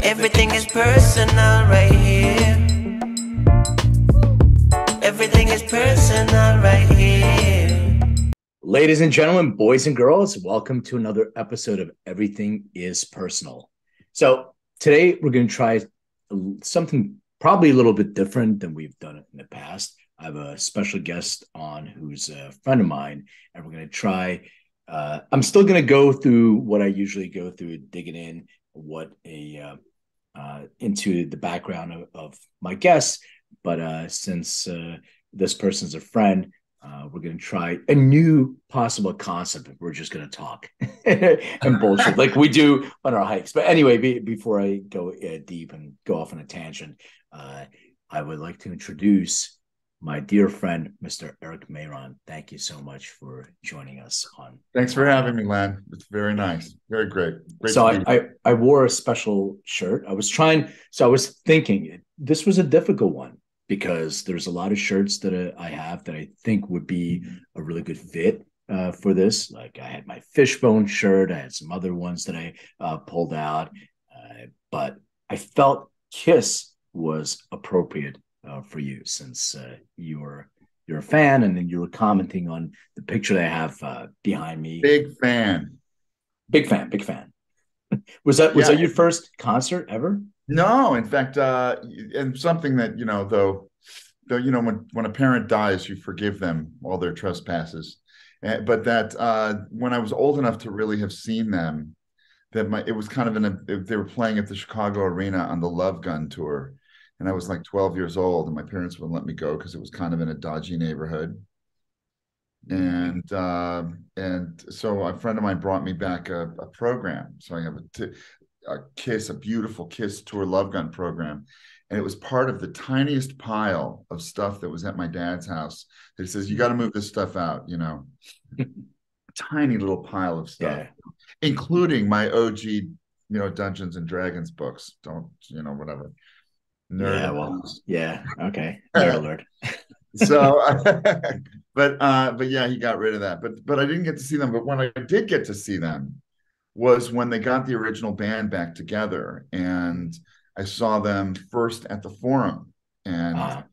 Everything is personal right here. Everything is personal right here. Ladies and gentlemen, boys and girls, welcome to another episode of Everything is Personal. So today we're going to try something probably a little bit different than we've done it in the past. I have a special guest on who's a friend of mine, and we're going to try. I'm still going to go through what I usually go through, digging in into the background of my guests. But since this person's a friend, we're going to try a new possible concept. We're just going to talk and bullshit like we do on our hikes. But anyway, before I go deep and go off on a tangent, I would like to introduce my dear friend, Mr. Eric Mayron. Thank you so much for joining us on. Thanks for having me, Len. It's very nice. Very great. So I wore a special shirt. I was thinking this was a difficult one because there's a lot of shirts that I have that I think would be a really good fit for this. Like I had my Fishbone shirt. I had some other ones that I pulled out. But I felt Kiss was appropriate for you since you're a fan, and then you were commenting on the picture that I have behind me. Big fan. Was that your first concert ever? No, in fact, and something that though when a parent dies, you forgive them all their trespasses. But that when I was old enough to really have seen them, it was kind of they were playing at the Chicago Arena on the Love Gun tour. And I was like 12 years old, and my parents wouldn't let me go because it was kind of in a dodgy neighborhood. And so a friend of mine brought me back a program. So I have a beautiful Kiss tour Love Gun program. And it was part of the tiniest pile of stuff that was at my dad's house. That he says, you got to move this stuff out, Tiny little pile of stuff, including my OG, Dungeons and Dragons books. Whatever. Nerd. Okay. Nerd alert. So, but yeah, he got rid of that. But I didn't get to see them. But when I did get to see them was when they got the original band back together, and I saw them first at the Forum, and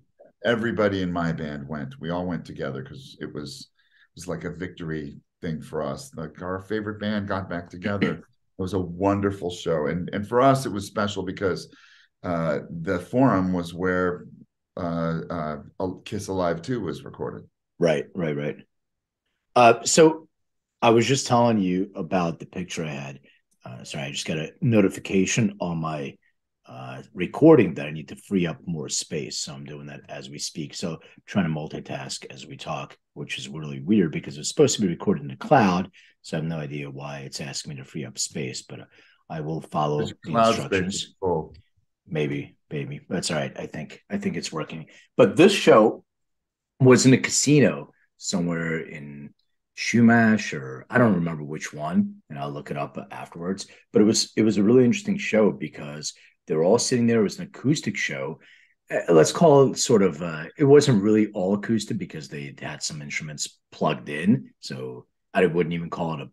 everybody in my band went. We all went together because it was like a victory thing for us. Like our favorite band got back together. It was a wonderful show, and for us it was special because the Forum was where Kiss Alive 2 was recorded. Right. So I was just telling you about the picture I had. Sorry, I just got a notification on my recording that I need to free up more space. So I'm doing that as we speak. So I'm trying to multitask as we talk, which is really weird because it's supposed to be recorded in the cloud. So I have no idea why it's asking me to free up space, but I will follow the instructions. Maybe. That's all right. I think it's working. But this show was in a casino somewhere in Shumash, or I don't remember which one, and I'll look it up afterwards. But it was a really interesting show because they were all sitting there. It was an acoustic show. Let's call it sort of. It wasn't really all acoustic because they had some instruments plugged in, so I wouldn't even call it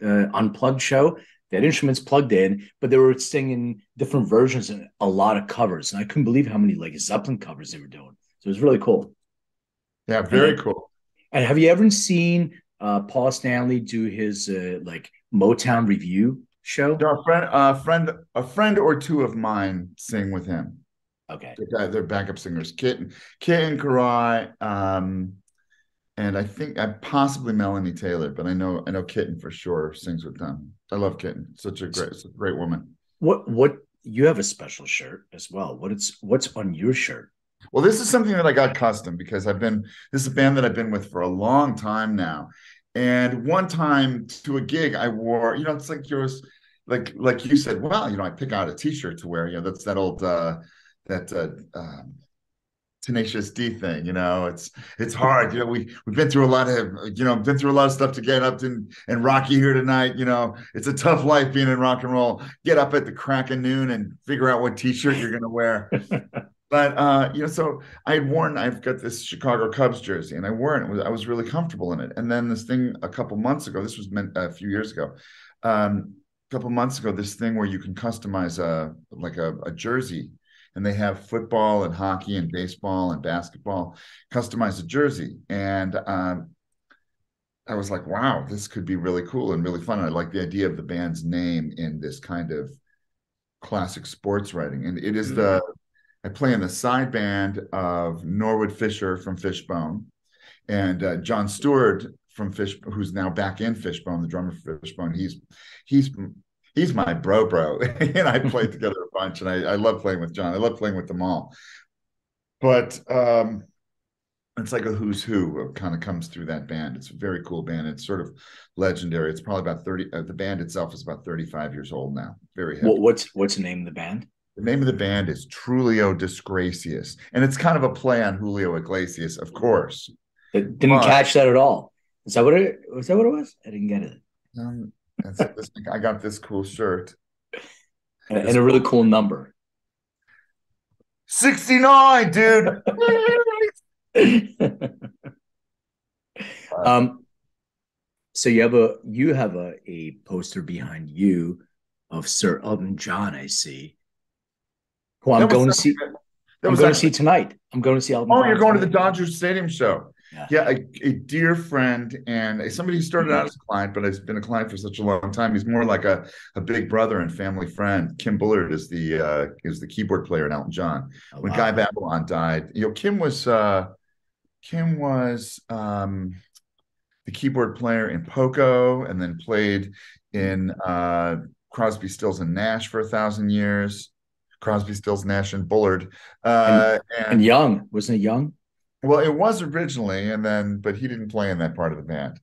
a unplugged show. They had instruments plugged in, but they were singing different versions and a lot of covers. And I couldn't believe how many like Zeppelin covers they were doing. So it was really cool. Yeah, very cool. And have you ever seen Paul Stanley do his like Motown review show? No, a friend or two of mine sing with him. Okay, they're backup singers, Kit and Karai, and I think possibly Melanie Taylor, but I know Kitten for sure sings with them. I love Kitten. Such a great woman. What you have a special shirt as well. What's on your shirt? Well, this is something that I got custom because this is a band that I've been with for a long time now. And one time to a gig I wore, it's like yours, like you said, well, I pick out a t-shirt to wear. That's that old Tenacious D thing, it's hard. We've been through a lot of stuff to get up and rock you here tonight. It's a tough life being in rock and roll. Get up at the crack of noon and figure out what t-shirt you're going to wear. But so I've got this Chicago Cubs jersey, and I wore it. I was really comfortable in it. And then this thing a couple months ago, this was meant a few years ago, couple months ago this thing where you can customize a jersey, and they have football and hockey and baseball and basketball, customize a jersey. And I was like, wow, this could be really cool and really fun. And I like the idea of the band's name in this kind of classic sports writing. And it is I play in the side band of Norwood Fisher from Fishbone, and John Stewart from who's now back in Fishbone, the drummer for Fishbone. He's my bro, and I played together a bunch, and I love playing with John. I love playing with them all. But it's like a who's who kind of comes through that band. It's a very cool band. It's sort of legendary. It's probably about 30. The band itself is about 35 years old now. Very heavy. What's the name of the band? The name of the band is Trulio Disgracious, and it's kind of a play on Julio Iglesias, of course. Didn't catch that at all. Is that what it was? I didn't get it. I got this cool shirt and a really cool number. 69, dude. So you have a poster behind you of Sir Elton John, I see. Who I'm going to see. I'm going to see tonight. I'm going to see Elton John. Oh, you're going tonight. to the Dodgers Stadium show. Yeah, a dear friend and somebody who started out as a client, but has been a client for such a long time. He's more like a big brother and family friend. Kim Bullard is the keyboard player in Elton John. When Guy Babylon died, Kim was the keyboard player in Poco, and then played in Crosby, Stills, and Nash for 1,000 years. Crosby, Stills, Nash, and Bullard. And Young, wasn't it Young? Well, it was originally, but he didn't play in that part of the band.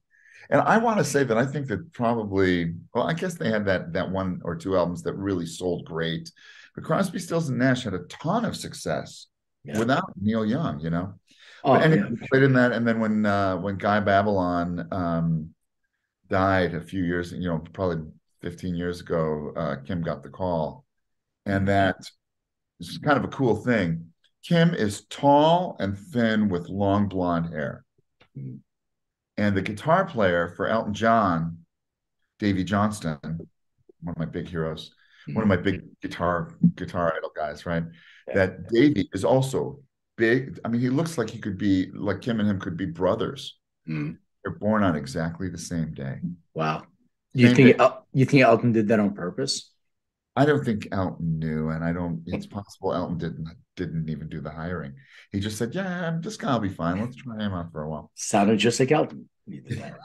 And I want to say that I think that probably, well, I guess they had that one or two albums that really sold great. But Crosby, Stills, and Nash had a ton of success without Neil Young, But anyway, he played in that. And then when Guy Babylon died a few years, probably 15 years ago, Kim got the call. And that is kind of a cool thing. Kim is tall and thin with long blonde hair. And the guitar player for Elton John, Davy Johnston, one of my big heroes, one of my big guitar idol guys, right? Yeah. That Davy is also big. I mean, he looks like he could be, like Kim and him could be brothers. They're born on exactly the same day. Wow. You think Elton did that on purpose? I don't think Elton knew, and it's possible Elton didn't even do the hiring. He just said, yeah, this guy will be fine. Let's try him out for a while. Sounded just like Elton. Yeah,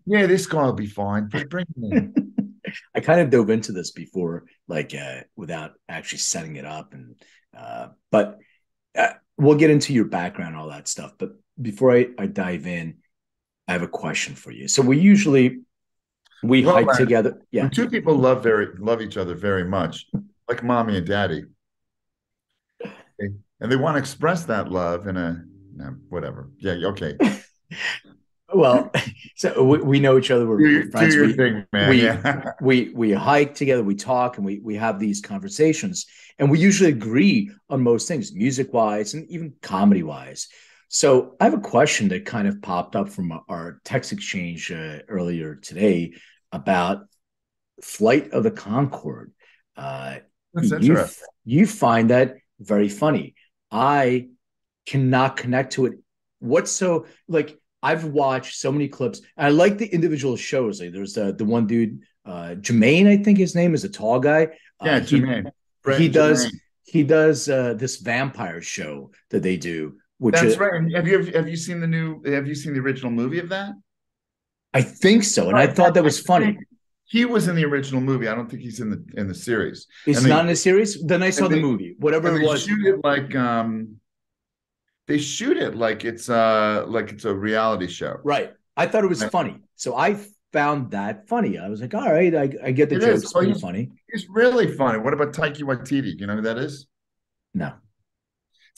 this guy will be fine. Bring him in. I kind of dove into this before, without actually setting it up. But we'll get into your background and all that stuff. But before I dive in, I have a question for you. So we hike together. Yeah. When two people love each other very much, like mommy and daddy, and they want to express that love in whatever. Yeah. Okay. Well, so we know each other. We're friends. Do your thing, man. We hike together. We talk, and we have these conversations, and we usually agree on most things, music wise and even comedy wise. So I have a question that kind of popped up from our text exchange earlier today about Flight of the Conchord. That's interesting. You find that very funny. I cannot connect to it. I've watched so many clips. I like the individual shows. Like there's the one dude, Jermaine, I think his name is, a tall guy. Yeah, Jermaine. He does this vampire show that they do. That's right. Have you seen the original movie of that? I think so, and I thought that was funny. He was in the original movie. I don't think he's in the series. He's not in the series? Then I saw the movie. Whatever it was. They shoot it like it's a reality show. Right. I thought it was funny. So I found that funny. I was like, all right, I get the joke. It's pretty funny. It's really funny. What about Taika Waititi? You know who that is? No.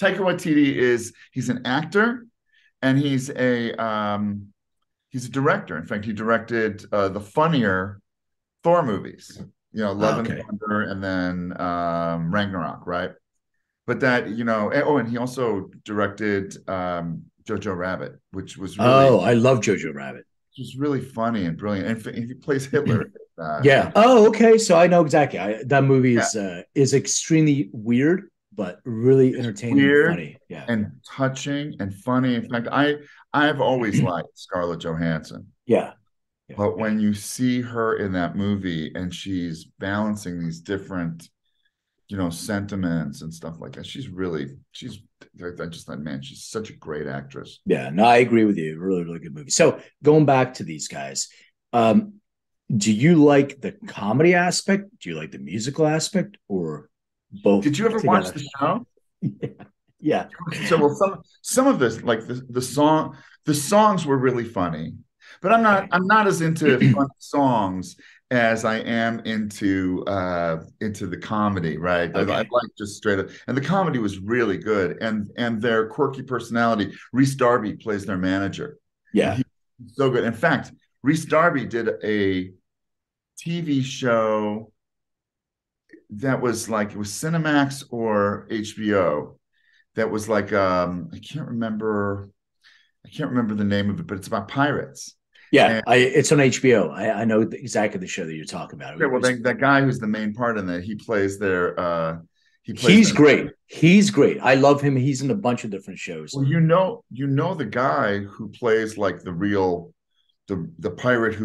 Taika Waititi he's an actor, and he's a director. In fact, he directed the funnier Thor movies, Love and Thunder, and then Ragnarok, right? But that, and he also directed Jojo Rabbit, which was really, I love Jojo Rabbit. Which was really funny and brilliant. And he plays Hitler. Yeah. Oh, okay. So I know exactly. That movie Yeah. is extremely weird, but really entertaining and Weird funny. Yeah. and touching and funny. In fact, I've always liked Scarlett Johansson. Yeah. Yeah. But Yeah. when you see her in that movie and she's balancing these different, sentiments and stuff like that, I just thought, man, she's such a great actress. Yeah. No, I agree with you. Really, really good movie. So going back to these guys, um, do you like the comedy aspect? Do you like the musical aspect, or both? Did you ever together? watch the show? Yeah. So well, some of this, like the songs were really funny, but I'm not as into fun songs as I am into the comedy, right? Okay. I like just straight up, and the comedy was really good, and their quirky personality. Reese Darby plays their manager. Yeah. He's so good. In fact, Reese Darby did a TV show that was like, it was Cinemax or HBO, that was like I can't remember the name of it, but it's about pirates. Yeah, it's on HBO. I know exactly the show that you're talking about. Okay, well, that guy who's the main part in that, he plays their he's great. He's great. I love him. He's in a bunch of different shows. Well, the guy who plays like the pirate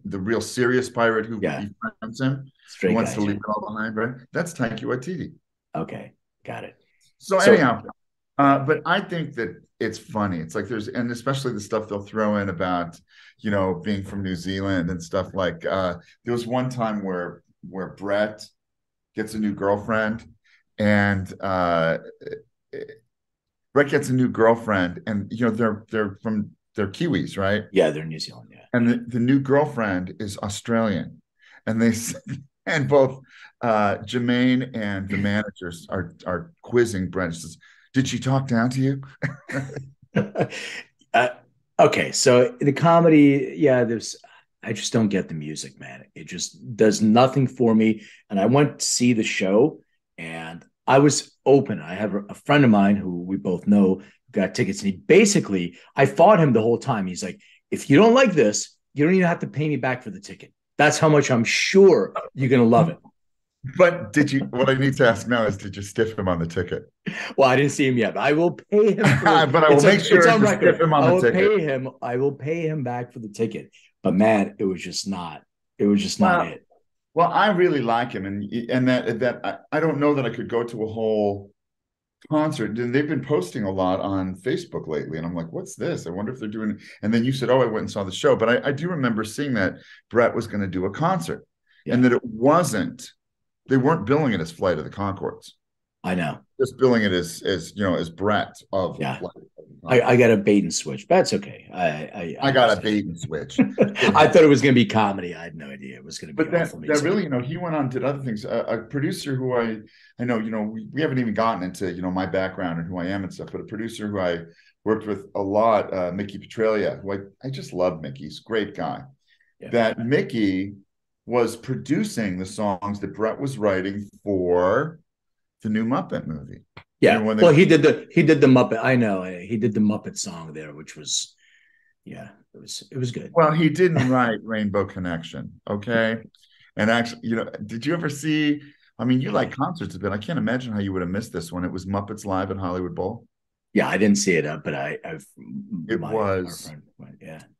the real serious pirate who befriends him, who wants to leave it all behind, right? That's Taika Waititi. Okay, got it. So anyhow, but I think that it's funny. It's like and especially the stuff they'll throw in about, being from New Zealand and stuff like, there was one time where Brett gets a new girlfriend, and Brett gets a new girlfriend, and they're Kiwis, right? Yeah, they're New Zealand, yeah. And the new girlfriend is Australian, and and both Jermaine and the managers are quizzing Brett. Says, "Did she talk down to you?" Okay, so the comedy, yeah, I just don't get the music, man. It just does nothing for me. And I went to see the show, and I was open. I have a friend of mine who we both know got tickets, and I fought him the whole time. He's like, if you don't like this, you don't even have to pay me back for the ticket. That's how much I'm sure you're going to love it. But what I need to ask now is, did you stiff him on the ticket? Well, I didn't see him yet, but I will pay him. But I will make sure to stiff him on the ticket. I will pay him back for the ticket. But man, it was just not it. Well, I really like him, and that I don't know that I could go to a whole concert. And they've been posting a lot on Facebook lately, and I'm like, what's this? I wonder if they're doing it. And then you said, oh, I went and saw the show. But I do remember seeing that Brett was going to do a concert, and that they weren't billing it as Flight of the Conchords. I know. Just billing it as Brett of Flight. I got a bait and switch, but that's okay. I got a bait and switch. I thought it was going to be comedy. I had no idea it was going to be. But that really, he went on, did other things. A producer who I know, we haven't even gotten into, my background and who I am and stuff, but a producer who I worked with a lot, Mickey Petralia, who I just love Mickey. He's a great guy. Yeah. That Mickey was producing the songs that Brett was writing for the new Muppet movie. Yeah, he did the Muppet. I know he did the Muppet song there, which was, it was good. Well, he didn't write Rainbow Connection, okay? And actually, did you ever see? I mean, you like concerts a bit. I can't imagine how you would have missed this one. It was Muppets Live at Hollywood Bowl. Yeah, I didn't see it, but it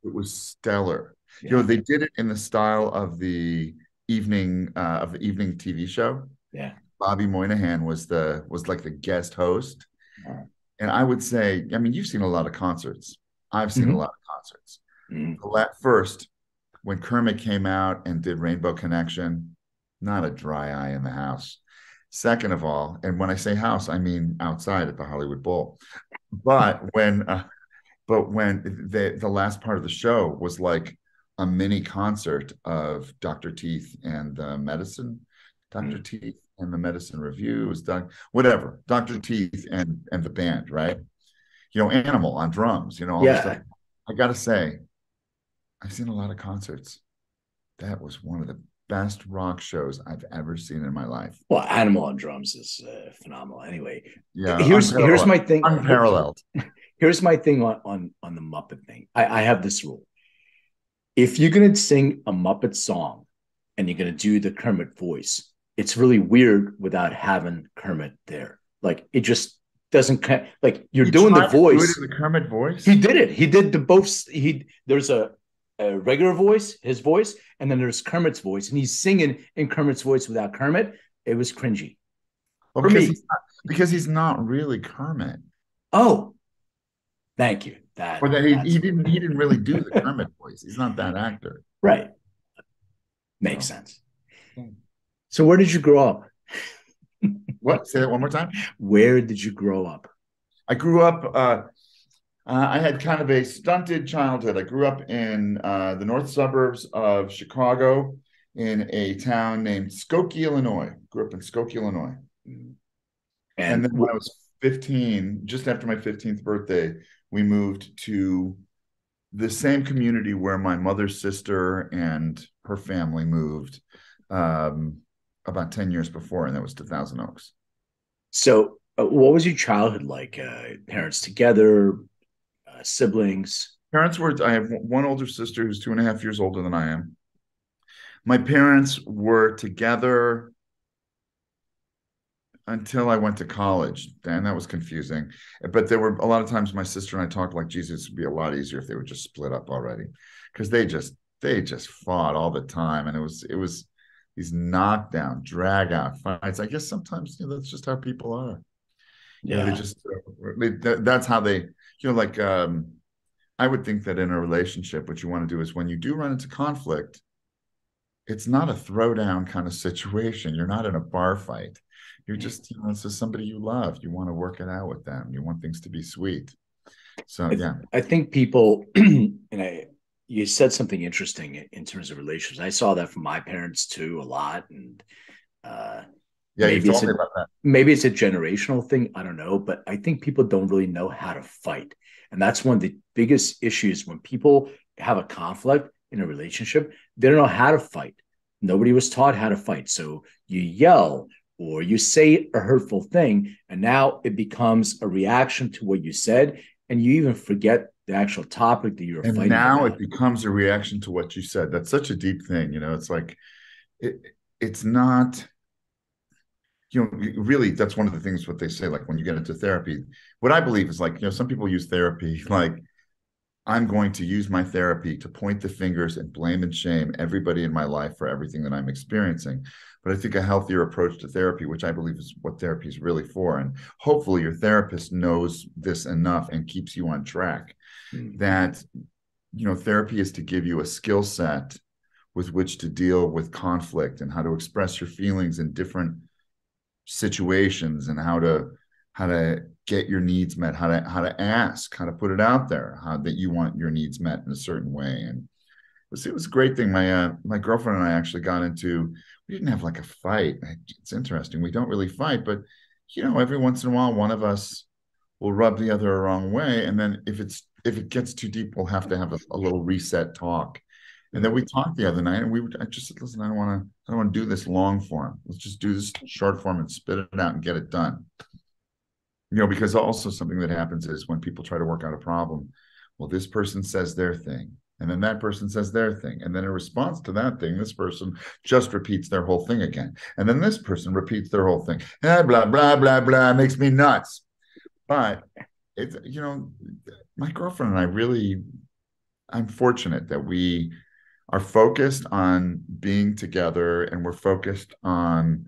was stellar. Yeah. They did it in the style of the evening TV show. Yeah. Bobby Moynihan was like the guest host. And I would say, I mean, you've seen a lot of concerts. I've seen a lot of concerts. First, when Kermit came out and did Rainbow Connection, not a dry eye in the house. Second of all, and when I say house, I mean outside at the Hollywood Bowl. But when the last part of the show was like a mini concert of Dr. Teeth and the Medicine, Teeth and the Medicine Review, was whatever, Dr. Teeth and the band, right? Animal on drums, all this stuff. I gotta say, I've seen a lot of concerts. That was one of the best rock shows I've ever seen in my life. Well, Animal on drums is phenomenal. Anyway, yeah. Here's my thing. Unparalleled. Here's my thing on the Muppet thing. I have this rule: if you're gonna sing a Muppet song, and you're going to do the Kermit voice. It's really weird without having Kermit there. Like it just doesn't like you're doing the voice. Do it in the Kermit voice. He did it. He did the both. There's a regular voice, his voice, and then there's Kermit's voice, and he's singing in Kermit's voice without Kermit. It was cringy. Well, because he's not really Kermit. Oh, thank you. Or that he didn't really do the Kermit voice. He's not that actor. Right. Makes sense. So where did you grow up? What? Say that one more time. Where did you grow up? I grew up. I had kind of a stunted childhood. I grew up in the north suburbs of Chicago, in a town named Skokie, Illinois. Grew up in Skokie, Illinois. And then when I was 15, just after my 15th birthday, we moved to the same community where my mother's sister and her family moved about 10 years before, and that was to Thousand Oaks. So what was your childhood like? Parents together, siblings? I have one older sister who's 2.5 years older than I am. My parents were together until I went to college, and that was confusing. But there were a lot of times my sister and I talked like, Jesus, would be a lot easier if they would just split up already, because they just fought all the time, and it was these knockdown, drag out fights. I guess sometimes that's just how people are. Yeah, they just that's how they like. I would think that in a relationship, what you want to do is when you do run into conflict, it's not a throwdown kind of situation. You're not in a bar fight. You're just, this is somebody you love. You want to work it out with them. You want things to be sweet. So, I think people, you said something interesting in terms of relationships. I saw that from my parents too a lot. And you told me about that. Maybe it's a generational thing. I don't know. But I think people don't really know how to fight. And that's one of the biggest issues when people have a conflict in a relationship. They don't know how to fight. Nobody was taught how to fight. So you yell or you say a hurtful thing, and now it becomes a reaction to what you said, and you even forget the actual topic that you were fighting now about. It becomes a reaction to what you said. That's such a deep thing. It's like it's not, really, that's one of the things what they say, like when you get into therapy. What I believe is like, some people use therapy like, I'm going to use my therapy to point the fingers and blame and shame everybody in my life for everything that I'm experiencing. But I think a healthier approach to therapy, which I believe is what therapy is really for, and hopefully your therapist knows this enough and keeps you on track, that, therapy is to give you a skill set with which to deal with conflict and how to express your feelings in different situations, and how to get your needs met, how to ask, how to put it out there, how that you want your needs met in a certain way. And it was a great thing. My girlfriend and I actually got into, we didn't have like a fight. It's interesting. We don't really fight, but every once in a while, one of us will rub the other the wrong way. And then if it gets too deep, we'll have to have a little reset talk. And then we talked the other night, and I just said, listen, I don't want to do this long form. Let's just do this short form and spit it out and get it done. Because also something that happens is when people try to work out a problem, well, this person says their thing, and then that person says their thing, and then in response to that thing, this person just repeats their whole thing again, and then this person repeats their whole thing. Blah, blah, blah, blah, makes me nuts. But it's, my girlfriend and I I'm fortunate that we are focused on being together, and we're focused on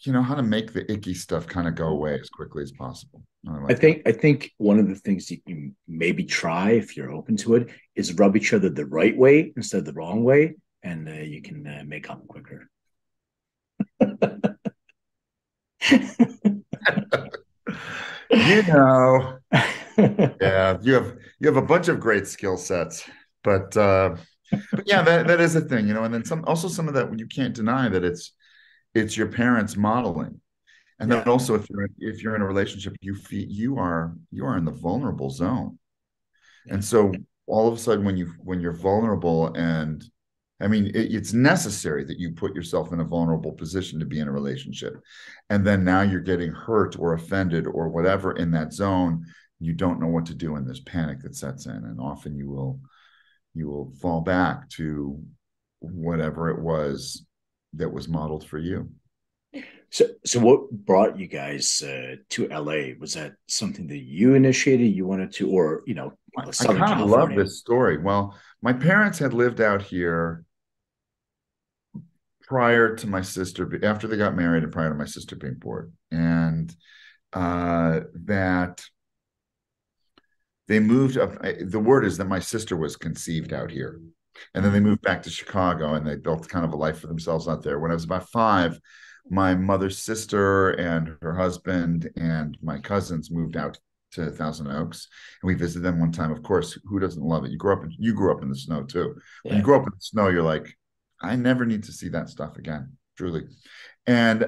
how to make the icky stuff kind of go away as quickly as possible. I think one of the things you can maybe try, if you're open to it, is rub each other the right way instead of the wrong way, and you can make up quicker. Yeah, you have a bunch of great skill sets, but yeah, that is a thing, and then some of that, you can't deny that it's your parents modeling. And then also if you're in a relationship, you are in the vulnerable zone. And so all of a sudden when you're vulnerable, and I mean, it's necessary that you put yourself in a vulnerable position to be in a relationship. And then now you're getting hurt or offended or whatever in that zone, you don't know what to do, and there's panic that sets in, and often you will fall back to whatever it was that was modeled for you. So what brought you guys to LA? Was that something that you initiated, you wanted to, or I Southern kind of love California? this story. Well, my parents had lived out here prior to my sister, after they got married and prior to my sister being born. And that they moved up. The word is that my sister was conceived out here. And then they moved back to Chicago and they built kind of a life for themselves out there. When I was about 5, my mother's sister and her husband and my cousins moved out to Thousand Oaks, and we visited them one time. Of course, who doesn't love it? You grew up in the snow too. Yeah. When you grow up in the snow, you're like, I never need to see that stuff again, truly. And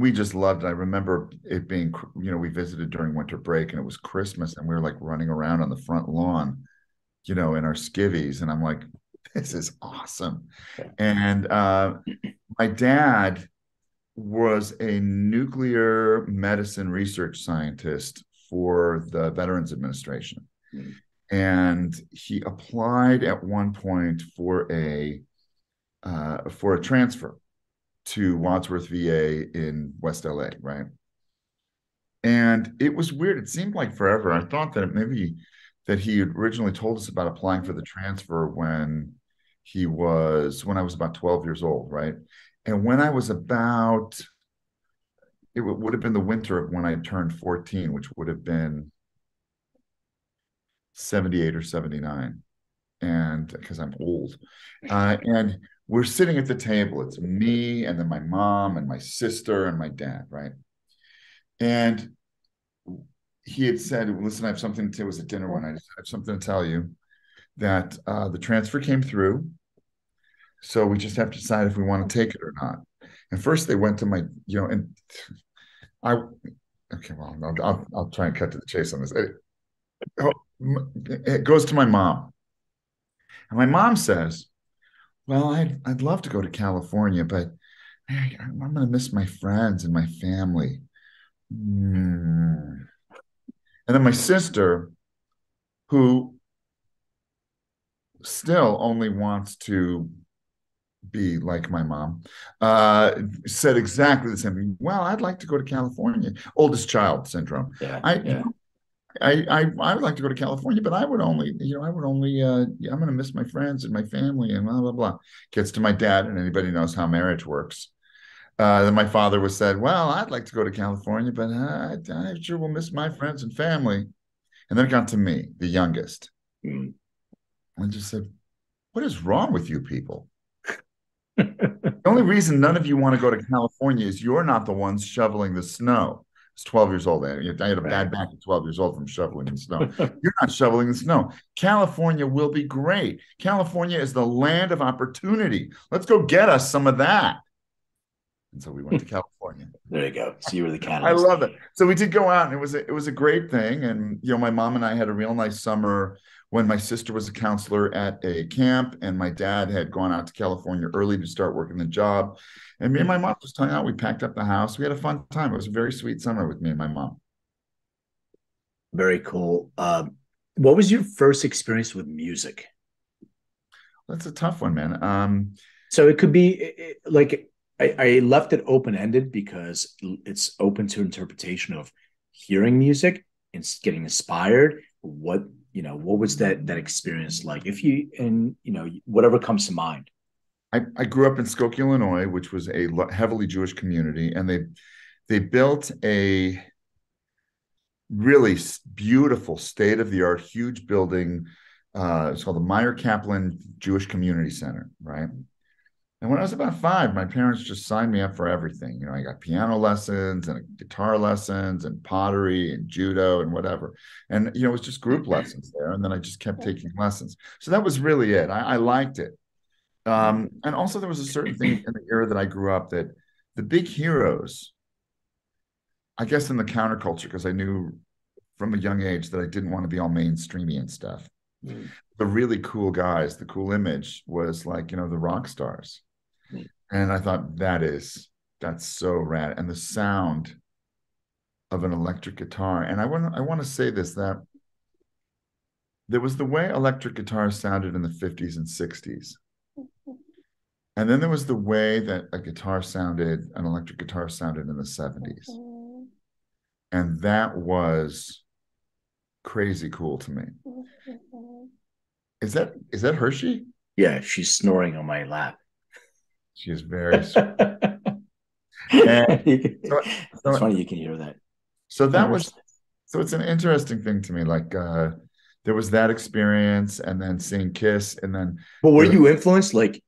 we just loved it. I remember it being, we visited during winter break and it was Christmas and we were like running around on the front lawn, in our skivvies. And I'm like, this is awesome. Yeah. And my dad was a nuclear medicine research scientist for the Veterans Administration. Mm-hmm. And he applied at one point for a transfer to Wadsworth VA in West LA, right? And it was weird. It seemed like forever. I thought that maybe that he had originally told us about applying for the transfer when I was about 12 years old, right? And when I was about, it would have been the winter of when I turned 14, which would have been 78 or 79. And because I'm old. And we're sitting at the table. It's me and then my mom and my sister and my dad, right? And he had said, listen, I have something to, it was at dinner one night. I have something to tell you that the transfer came through. So we just have to decide if we want to take it or not. And first they went to my, and okay, well, I'll try and cut to the chase on this. It goes to my mom. And my mom says, well, I'd love to go to California, but I'm going to miss my friends and my family. And then my sister, who still only wants to be like my mom, said exactly the same thing. Well, I'd like to go to California. Oldest child syndrome. Yeah, I would like to go to California, but I'm going to miss my friends and my family and blah, blah, blah. Gets to my dad, and anybody knows how marriage works. Then my father was said, well, I'd like to go to California, but I sure will miss my friends and family. And then it got to me, the youngest. Mm. I just said, what is wrong with you people? The only reason none of you want to go to California is you're not the ones shoveling the snow. I was 12 years old. I had a bad back at 12 years old from shoveling the snow. You're not shoveling the snow. California will be great. California is the land of opportunity. Let's go get us some of that. And so we went to California. There you go. So you were the catalyst. I love it. So we did go out, and it was a great thing. And my mom and I had a real nice summer when my sister was a counselor at a camp, and my dad had gone out to California early to start working the job. And me and my mom just hung out. We packed up the house. We had a fun time. It was a very sweet summer with me and my mom. Very cool. What was your first experience with music? That's a tough one, man. So it could be like I left it open-ended because it's open to interpretation of hearing music and getting inspired. What was that experience like? Whatever comes to mind. I grew up in Skokie, Illinois, which was a heavily Jewish community, and they built a really beautiful, state-of-the-art, huge building. It's called the Meyer Kaplan Jewish Community Center, right? And when I was about 5, my parents just signed me up for everything. I got piano lessons and guitar lessons and pottery and judo and whatever. And, it was just group lessons there. And then I just kept taking lessons. So that was really it. I liked it. And also there was a certain thing in the era that I grew up that the big heroes, I guess in the counterculture, because I knew from a young age that I didn't want to be all mainstreamy and stuff. Mm. The really cool guys, the cool image was like, the rock stars. And I thought that's so rad. And the sound of an electric guitar. And I want to say this, that there was the way electric guitar sounded in the 50s and 60s. And then there was the way that an electric guitar sounded in the 70s. And that was crazy cool to me. Is that Hershey? Yeah, she's snoring on my lap. She is very It's funny you can hear that. So it's an interesting thing to me. Like there was that experience, and then seeing Kiss, and then. But were you influenced? Like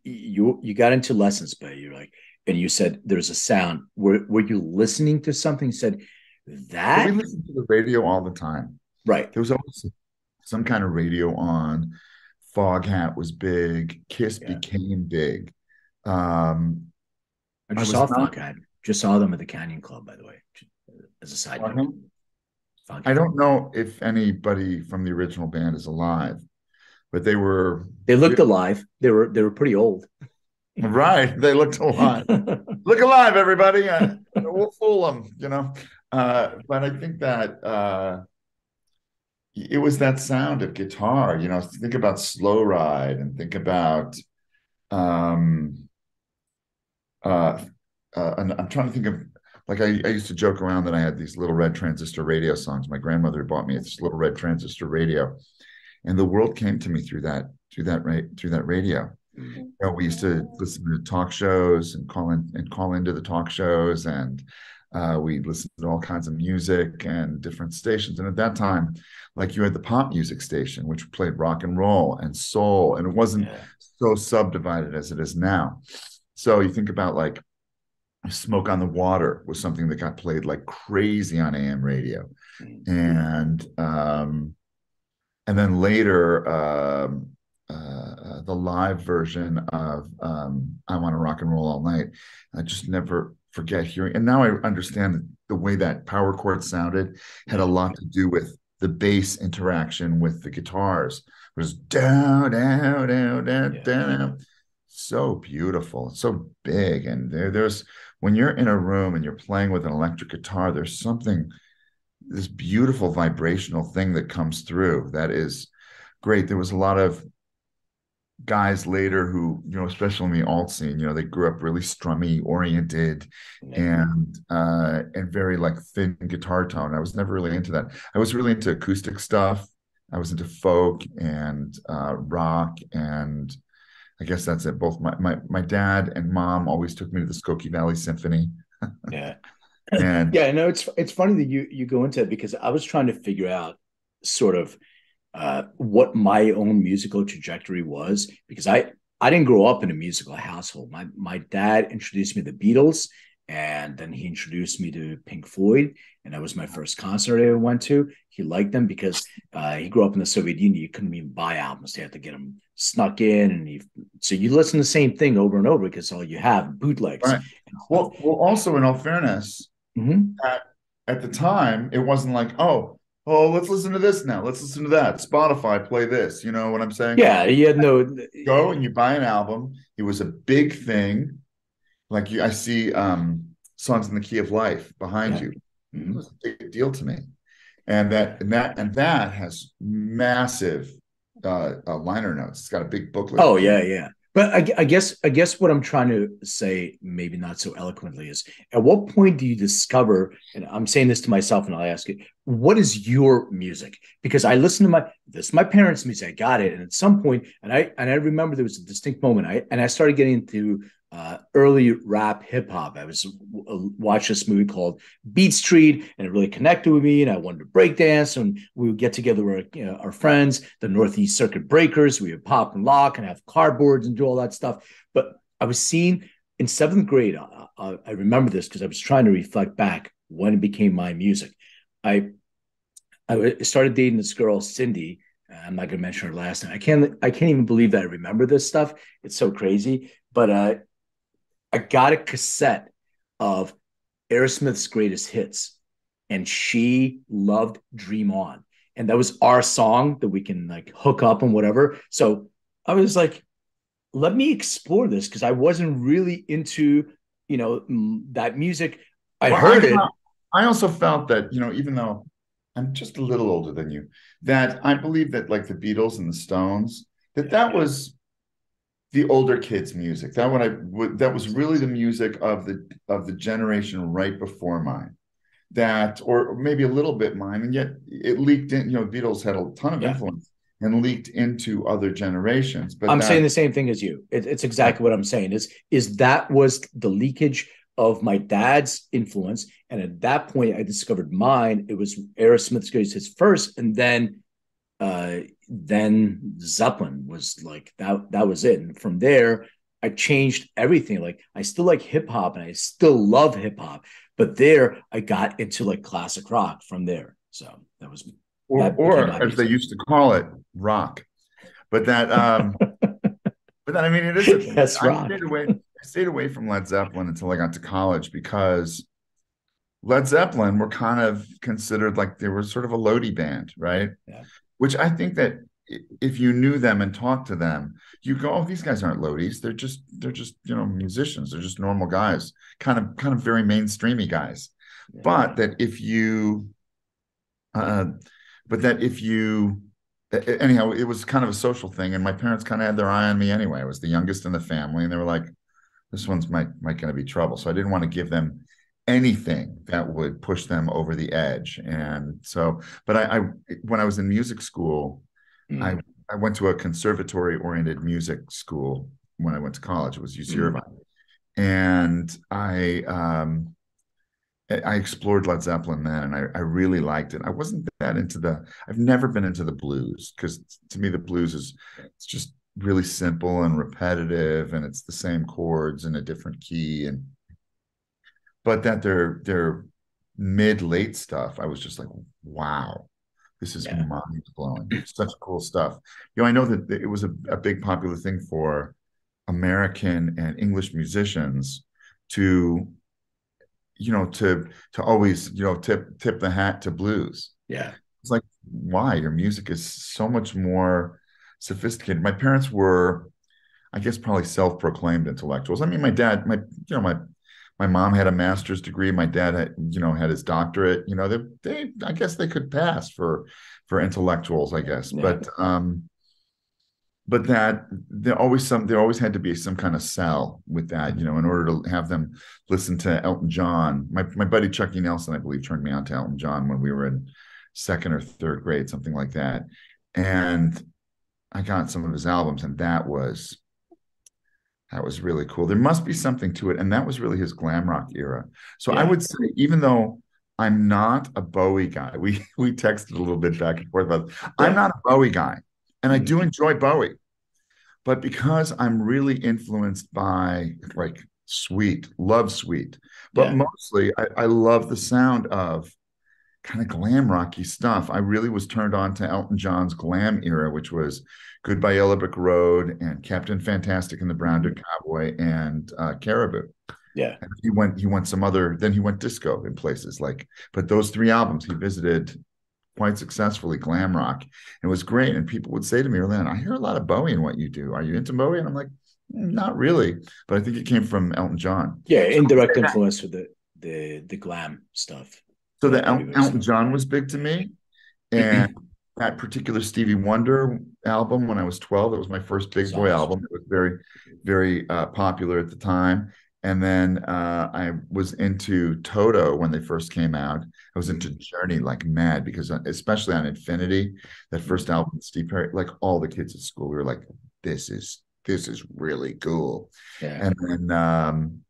you got into lessons, but you're like, and you said there's a sound. Were you listening to something? Said that we listened to the radio all the time. Right. There was always some kind of radio on. Foghat was big. Kiss became big. I just saw Foghat. Just saw them at the Canyon Club, by the way. As a side note. I don't know if anybody from the original band is alive, but they looked alive. They were pretty old. Right. They looked alive. Look alive, everybody. We'll fool them, you know. But I think that it was that sound of guitar, you know. Think about Slow Ride, and think about and I'm trying to think of, like, I used to joke around that I had these little red transistor radio songs. My grandmother bought me this little red transistor radio, and the world came to me through that radio. Mm-hmm. You know, we used to listen to talk shows and call into the talk shows, and we listened to all kinds of music and different stations. And at that time, like, you had the pop music station, which played rock and roll and soul, and it wasn't so subdivided as it is now. So you think about, like, Smoke on the Water was something that got played like crazy on AM radio. And then later, the live version of I Want to Rock and Roll All Night, I just never forget hearing. And now I understand that the way that power chord sounded had a lot to do with the bass interaction with the guitars. It was down, down, down, down, down. So beautiful, so big. And there's, when you're in a room and you're playing with an electric guitar, there's something, this beautiful vibrational thing that comes through that is great. There was a lot of guys later who, you know, especially in the alt scene, you know, they grew up really strummy oriented and very, like, thin guitar tone. I was never really into that. I was really into acoustic stuff. I was into folk and rock, and I guess that's it. Both my dad and mom always took me to the Skokie Valley Symphony. And no, it's funny that you go into it, because I was trying to figure out sort of what my own musical trajectory was, because I didn't grow up in a musical household. My dad introduced me to the Beatles, and then he introduced me to Pink Floyd, and that was my first concert I ever went to. He liked them because he grew up in the Soviet Union. You couldn't even buy albums; you had to get them snuck in, and so you listen to the same thing over and over because all you have bootlegs. Right. Well, also, in all fairness, at the time, it wasn't like, oh, let's listen to this now. Let's listen to that. Spotify, play this. You know what I'm saying? Yeah, you had no. Go and you buy an album. It was a big thing. Like, I see Songs in the Key of Life behind you. It was a big deal to me, and that has massive liner notes. It's got a big booklet. Oh yeah. But I guess what I'm trying to say, maybe not so eloquently, is at what point do you discover, and I'm saying this to myself, and I'll ask you, what is your music? Because I listen to my parents' music, I got it, and at some point, and I remember there was a distinct moment, I started getting into early rap hip hop. I was watched this movie called Beat Street, and it really connected with me, and I wanted to break dance, and we would get together with our friends, the Northeast Circuit Breakers. We would pop and lock and have cardboards and do all that stuff. But I was seeing in 7th grade, I remember this because I was trying to reflect back when it became my music. I started dating this girl, Cindy. I'm not going to mention her last name. I can't even believe that I remember this stuff. It's so crazy. But I got a cassette of Aerosmith's greatest hits, and she loved Dream On. And that was our song that we can, like, hook up and whatever. So I was like, let me explore this, because I wasn't really into, that music. I heard it. I also felt that, even though I'm just a little older than you, that I believe that like the Beatles and the Stones, that was the older kids' music. That was really the music of the generation right before mine. That, or maybe a little bit mine, and yet it leaked in. You know, Beatles had a ton of influence and leaked into other generations. But I'm saying the same thing as you. It's exactly what I'm saying. Is that was the leakage of my dad's influence, and at that point, I discovered mine. It was Aerosmith's his first, and then Zeppelin was like that. That was it, and from there, I changed everything. Like I still like hip hop, and I still love hip hop, but there I got into like classic rock from there. So that was. Or as they used to call it, rock. But that, I mean, it is. Yes, rock. I stayed away from Led Zeppelin until I got to college, because Led Zeppelin were kind of considered like they were sort of a Lodi band, right? Yeah. Which I think that if you knew them and talked to them, you go, "Oh, these guys aren't Lodis. They're just musicians. They're just normal guys, kind of very mainstreamy guys." Yeah. But that if you anyhow, it was kind of a social thing, and my parents kind of had their eye on me anyway. I was the youngest in the family, and they were like, "This one's might going to be trouble." So I didn't want to give them anything that would push them over the edge. And so, but I when I was in music school, I went to a conservatory-oriented music school when I went to college. It was UC Irvine, and I explored Led Zeppelin then, and I really liked it. I wasn't that I've never been into the blues, because to me the blues it's just really simple and repetitive, and it's the same chords in a different key. But that their mid-late stuff, I was just like, wow, this is mind-blowing. Such cool stuff. I know that it was a big popular thing for American and English musicians to always, tip the hat to blues. Yeah. It's like, why? Your music is so much more sophisticated. My parents were, I guess, probably self-proclaimed intellectuals. I mean, my dad, my mom had a master's degree. My dad had his doctorate. They I guess they could pass for intellectuals, I guess. Yeah. But that there always had to be some kind of sell with that, in order to have them listen to Elton John. My buddy Chucky Nelson, I believe, turned me on to Elton John when we were in second or third grade, something like that. And I got some of his albums, and that was really cool. There must be something to it. And that was really his glam rock era. So I would say, even though I'm not a Bowie guy, we texted a little bit back and forth about this. I'm not a Bowie guy. And I do enjoy Bowie, but because I'm really influenced by like love Sweet, but mostly I love the sound of kind of glam rocky stuff. I really was turned on to Elton John's glam era, which was Goodbye Yellow Brick Road and Captain Fantastic and the Brown Deer Cowboy and Caribou. Yeah. And he went some other, then he went disco in places but those three albums he visited quite successfully glam rock. It was great. And people would say to me, "Orlando, I hear a lot of Bowie in what you do. Are you into Bowie?" And I'm like, not really. But I think it came from Elton John. Yeah, indirect influence for the glam stuff. So the Elton John was big to me. And that particular Stevie Wonder album, when I was 12, it was my first big boy album. It was very, very popular at the time. And then I was into Toto when they first came out. I was into Journey like mad, because especially on Infinity, that first album, Steve Perry, like all the kids at school, we were like, this is really cool. Yeah. And then I'm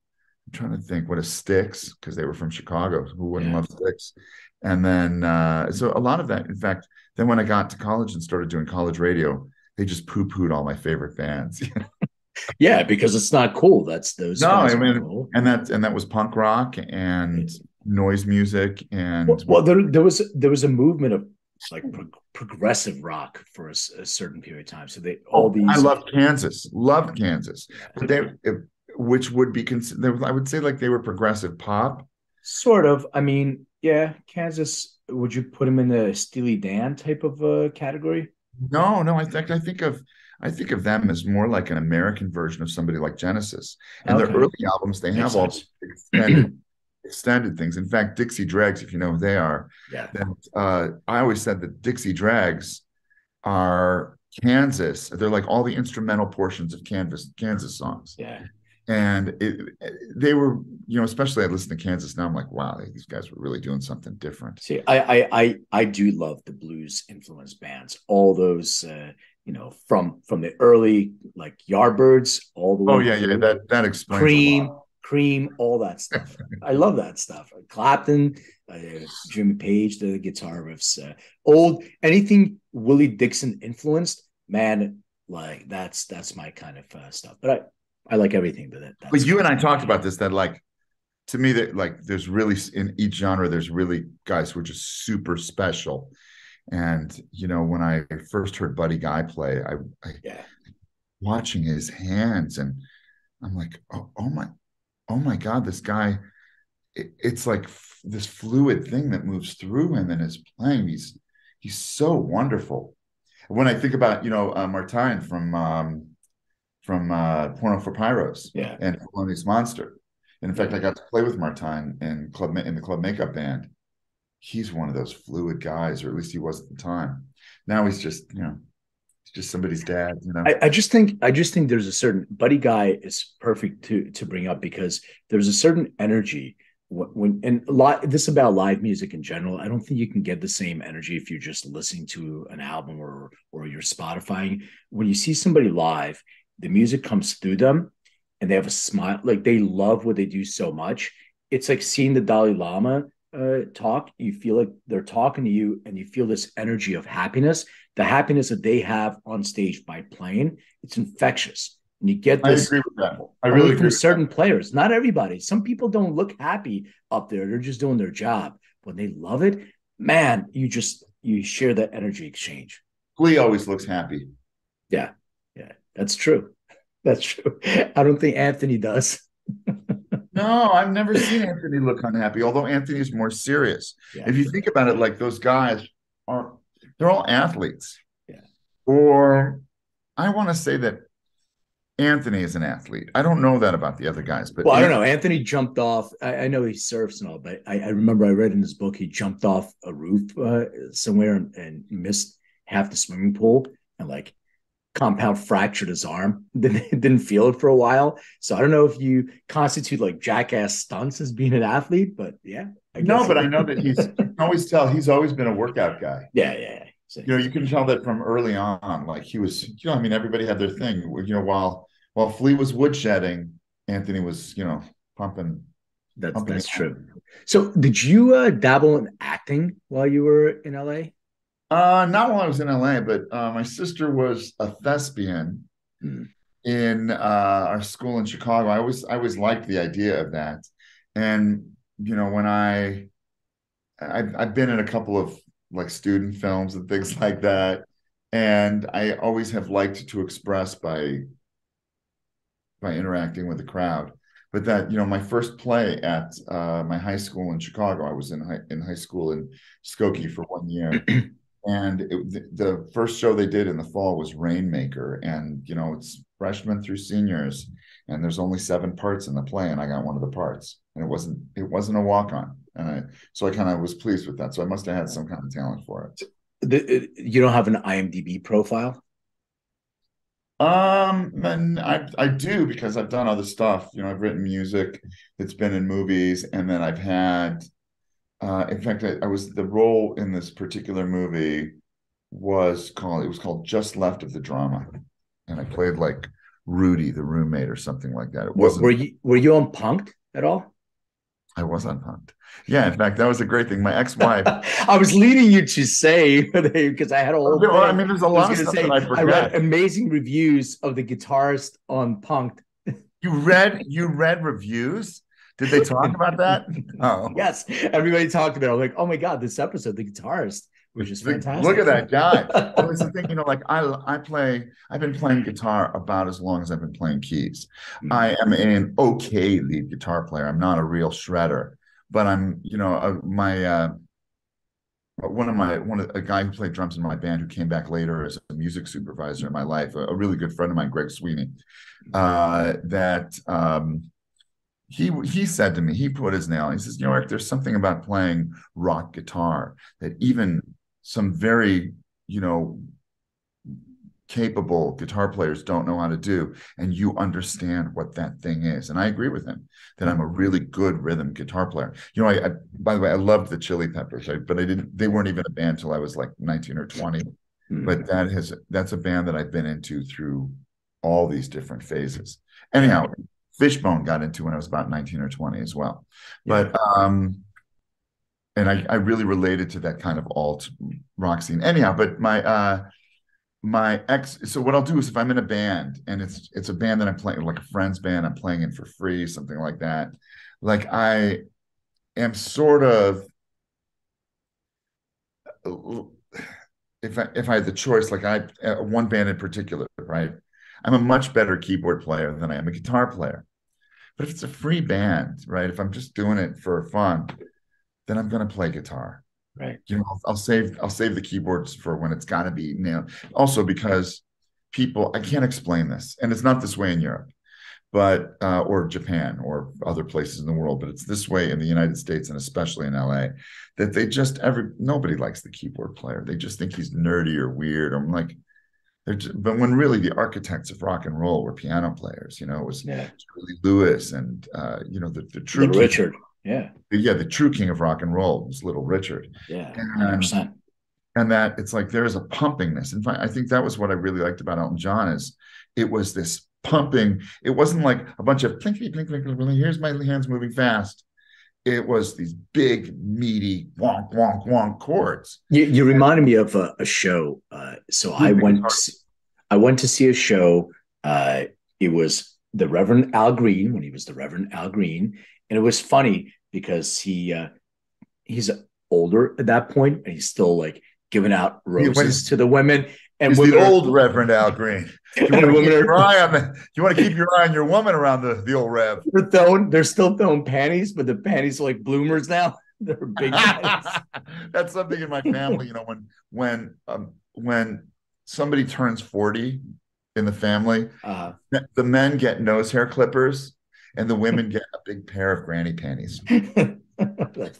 trying to think what is Styx, because they were from Chicago. Who wouldn't love Styx? And then so a lot of that. In fact, then when I got to college and started doing college radio, they just poo-pooed all my favorite bands. Yeah, because it's not cool. That's those. No, I mean, cool. and that was punk rock and noise music, and there was a movement of like progressive rock for a certain period of time. So I loved Kansas, but which would be considered, I would say, like they were progressive pop, sort of. I mean, yeah, Kansas. Would you put them in the Steely Dan type of category? No. I think of them as more like an American version of somebody like Genesis. And their early albums, they have all extended things. In fact, Dixie Dregs, if you know who they are, Yeah. I always said that Dixie Dregs are Kansas. They're like all the instrumental portions of Kansas songs. Yeah. And they were, especially I listen to Kansas now. I'm like, wow, these guys were really doing something different. See, I do love the blues influenced bands. All those, from the early like Yardbirds all the way. Oh yeah. That explains Cream, all that stuff. I love that stuff. Clapton, Jimmy Page, the guitar riffs, old anything Willie Dixon influenced, man. Like that's my kind of stuff. But I like everything that's. But you and I talked about this. That like, to me, that like there's really in each genre there's really guys who are just super special. And when I first heard Buddy Guy play, I watching his hands, and I'm like, oh my God, this guy, it's like this fluid thing that moves through him and his playing. He's so wonderful. When I think about, Martijn from Porno for Pyros and Polonius Monster. And in fact, I got to play with Martijn in the Club Makeup Band. He's one of those fluid guys, or at least he was at the time. Now he's just, he's just somebody's dad, I just think there's a certain Buddy Guy is perfect to bring up because there's a certain energy this is about live music in general. I don't think you can get the same energy if you're just listening to an album or you're Spotifying. When you see somebody live, the music comes through them and they have a smile, like they love what they do so much. It's like seeing the Dalai Lama talk. You feel like they're talking to you and you feel this energy of happiness, the happiness that they have on stage by playing. It's infectious. And you get this. I agree with that. I really agree with certain players, not everybody. Some people don't look happy up there. They're just doing their job. When they love it, man, you share that energy exchange. Flea always looks happy. Yeah. That's true. That's true. I don't think Anthony does. No, I've never seen Anthony look unhappy, although Anthony is more serious. Yeah. If you think about it, like those guys they're all athletes. Yeah. Or I want to say that Anthony is an athlete. I don't know that about the other guys, but I don't know. Anthony jumped off. I know he surfs and all, but I remember I read in his book he jumped off a roof somewhere and missed half the swimming pool and like compound fractured his arm. Didn't feel it for a while. So I don't know if you constitute like jackass stunts as being an athlete, but yeah. No, but I know that you can always tell he's always been a workout guy. Yeah. So, you can tell that from early on. Like he was, everybody had their thing. While Flea was woodshedding, Anthony was, pumping. That's true. So did you dabble in acting while you were in LA? Not while I was in LA, but my sister was a thespian in our school in Chicago. I always liked the idea of that. And, when I've been in a couple of like student films and things like that. And I always have liked to express by interacting with the crowd. But that, my first play at my high school in Chicago, I was in high school in Skokie for 1 year. And the first show they did in the fall was Rainmaker. And, it's freshmen through seniors. And there's only 7 parts in the play. And I got one of the parts. And it wasn't a walk-on. And so I kind of was pleased with that. So I must have had some kind of talent for it. You don't have an IMDb profile? And I do, because I've done other stuff. I've written music that's been in movies. And then I've had... in fact, I was the role in this particular movie was called Just Left of the Drama, and I played like Rudy, the roommate, or something like that. It wasn't. Were you on Punk'd at all? I was on Punk'd. Yeah, in fact, that was a great thing. My ex-wife. I was leading you to say because I had a whole. Well, I mean, there's a lot of stuff that I forgot. I read amazing reviews of the guitarist on Punk'd. You read reviews? Did they talk about that? Oh, yes. Everybody talked about it. I'm like, oh my God, this episode, the guitarist, which is fantastic. Look at that guy. Well, it's the thing, like I've been playing guitar about as long as I've been playing keys. Mm-hmm. I am an okay lead guitar player. I'm not a real shredder, but I'm, a guy who played drums in my band who came back later as a music supervisor in my life, a really good friend of mine, Greg Sweeney, he said to me, he put his nail. He says, Eric, there's something about playing rock guitar that even some very, capable guitar players don't know how to do, and you understand what that thing is. And I agree with him that I'm a really good rhythm guitar player. I by the way, I loved the Chili Peppers, but they weren't even a band till I was like 19 or 20. But that's a band that I've been into through all these different phases. Anyhow, Fishbone got into when I was about 19 or 20 as well. But and I really related to that kind of alt rock scene. Anyhow, but my ex, so what I'll do is if I'm in a band and it's a band that I'm playing, like a friend's band, I'm playing in for free, something like that. Like I am sort of, if I had the choice, like one band in particular, right? I'm a much better keyboard player than I am a guitar player. But if it's a free band, right? If I'm just doing it for fun, then I'm going to play guitar. Right. I'll save the keyboards for when it's got to be nailed. Also because I can't explain this, and it's not this way in Europe, but or Japan or other places in the world, but it's this way in the United States and especially in LA, that nobody likes the keyboard player. They just think he's nerdy or weird. I'm like, but when really the architects of rock and roll were piano players, it was Jerry Lewis and the true Little Richard. The true king of rock and roll was Little Richard. 100%. And that it's like there is a pumpingness. In fact, I think that was what I really liked about Elton John is it was this pumping. It wasn't like a bunch of plink, plink, plink, plink, here's my hands moving fast. It was these big, meaty, wonk, wonk, wonk chords. You reminded me of a show. So I went to see a show. It was the Reverend Al Green when he was the Reverend Al Green. And it was funny because he's older at that point, and he's still like giving out roses to the women. And he's the old Reverend Al Green. You want to keep your eye on your woman around the old Rev. They're still throwing panties, but the panties are like bloomers now. They're big panties. That's something in my family. When somebody turns 40 in the family, the men get nose hair clippers. And the women get a big pair of granny panties. But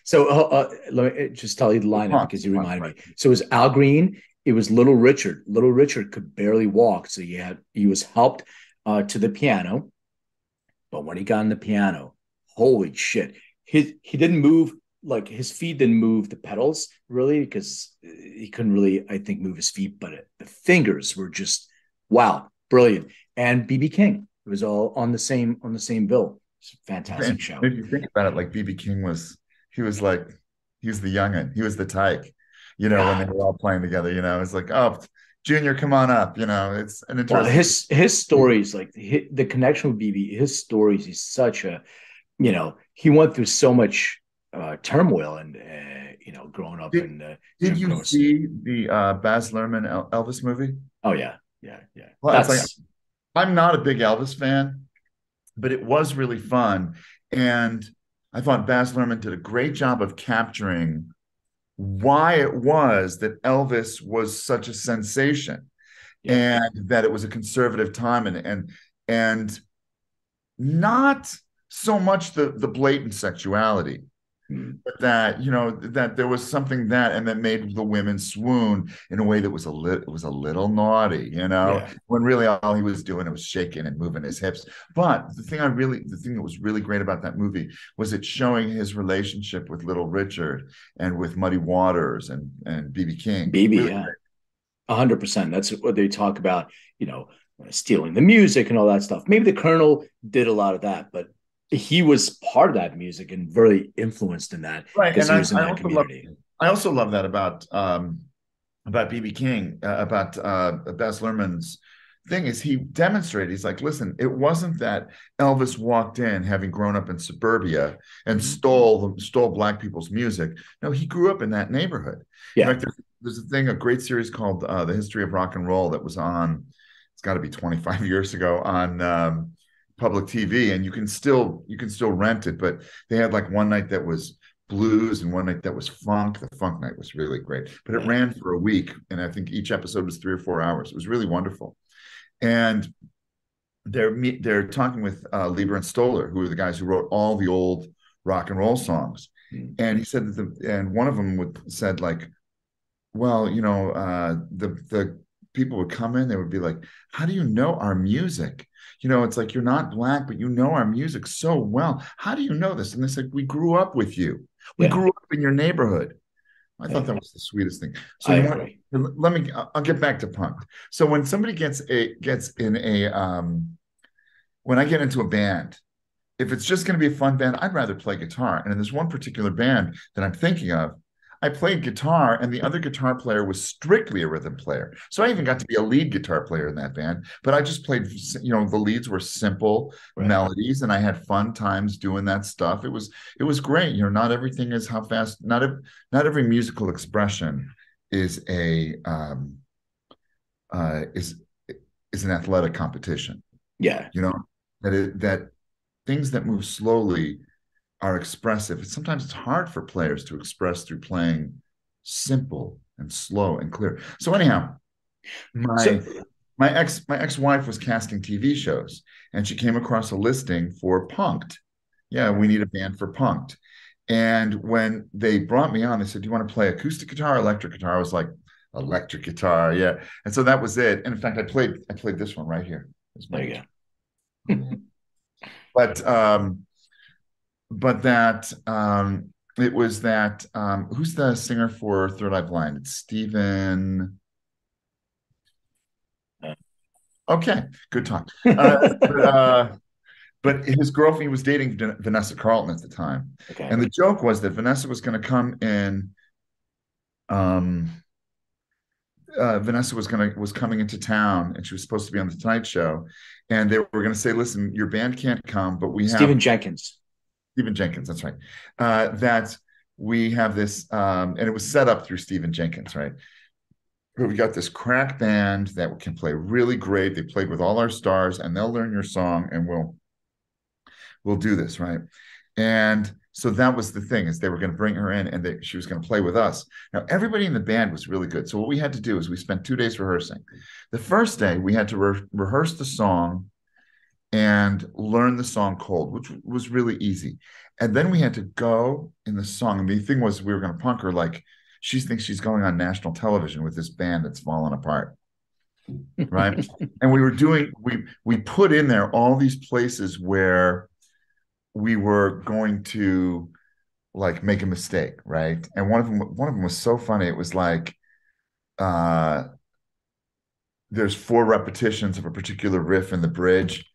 so let me just tell you the lineup because you reminded me. So it was Al Green. It was Little Richard. Little Richard could barely walk, so he was helped to the piano. But when he got on the piano, holy shit, he didn't move, like his feet didn't move the pedals really because he couldn't really, I think, move his feet. But the fingers were just wow, brilliant. And BB King. It was all on the same bill. It's a fantastic show. If you think about it, like BB King was the youngin', he was the tyke, when they were all playing together. It's like, oh, Junior, come on up. It's an interesting. Well, his stories, like the connection with BB, his stories. He's such a, he went through so much turmoil and growing up. Did you see the Baz Luhrmann Elvis movie? Oh yeah. Well, I'm not a big Elvis fan, but it was really fun. And I thought Baz Luhrmann did a great job of capturing why it was that Elvis was such a sensation and that it was a conservative time and not so much the blatant sexuality, but that, that there was something that made the women swoon in a way that was a little naughty, when really all he was doing was shaking and moving his hips. But the thing that was really great about that movie was it showing his relationship with Little Richard and with Muddy Waters and BB King. BB, really 100%. That's what they talk about, stealing the music and all that stuff. Maybe the Colonel did a lot of that, but he was part of that music and very influenced in that. Right. And he was in that community. I also love that about BB King, about Baz Luhrmann's thing is he demonstrated, he's like, listen, it wasn't that Elvis walked in having grown up in suburbia and stole Black people's music. No, he grew up in that neighborhood. Yeah. In fact, there's a great series called The History of Rock and Roll that was on, it's got to be 25 years ago on public TV, and you can still rent it, but they had like one night that was blues and one night that was funk. The funk night was really great, but it ran for a week, and I think each episode was 3 or 4 hours. It was really wonderful. And they're talking with Lieber and Stoller, who are the guys who wrote all the old rock and roll songs. And he said that and one of them said like, well, the people would come in, they would be like, how do you know our music? It's like, you're not Black, but you know our music so well. How do you know this? And they said, we grew up with you. We grew up in your neighborhood. I thought that was the sweetest thing. So I'll get back to punk. So when somebody when I get into a band, if it's just going to be a fun band, I'd rather play guitar. And in this one particular band that I'm thinking of, I played guitar, and the other guitar player was strictly a rhythm player. So I even got to be a lead guitar player in that band, but I just played, the leads were simple melodies, and I had fun times doing that stuff. It was great. Not everything is how fast, not every musical expression is an athletic competition. Yeah. That things that move slowly are expressive. Sometimes it's hard for players to express through playing simple and slow and clear. So anyhow, my ex-wife was casting TV shows, and she came across a listing for Punked. Yeah, we need a band for Punked. And when they brought me on, they said, do you want to play acoustic guitar or electric guitar? I was like, electric guitar, yeah. And so that was it. And in fact, I played this one right here. There you go. But that it was that who's the singer for Third Eye Blind? It's Stephen. Okay, good talk. But his girlfriend, he was dating Vanessa Carlton at the time, and the joke was that Vanessa was going to come in. Vanessa was coming into town, and she was supposed to be on the Tonight Show, and they were going to say, "Listen, your band can't come, but we have Stephen Jenkins, that's right. That we have this, and it was set up through Stephen Jenkins, right? We got this crack band that can play really great. They played with all our stars, and they'll learn your song, and we'll do this, right?" And so that was the thing, is they were going to bring her in, and she was going to play with us. Now, everybody in the band was really good. So what we had to do is we spent 2 days rehearsing. The first day, we had to rehearse the song and learn the song cold, which was really easy. And then we had to go in the song. And the thing was, we were going to punk her like she thinks she's going on national television with this band that's fallen apart. Right. And we put in there all these places where we were going to like make a mistake, right? And one of them was so funny. It was like there's 4 repetitions of a particular riff in the bridge,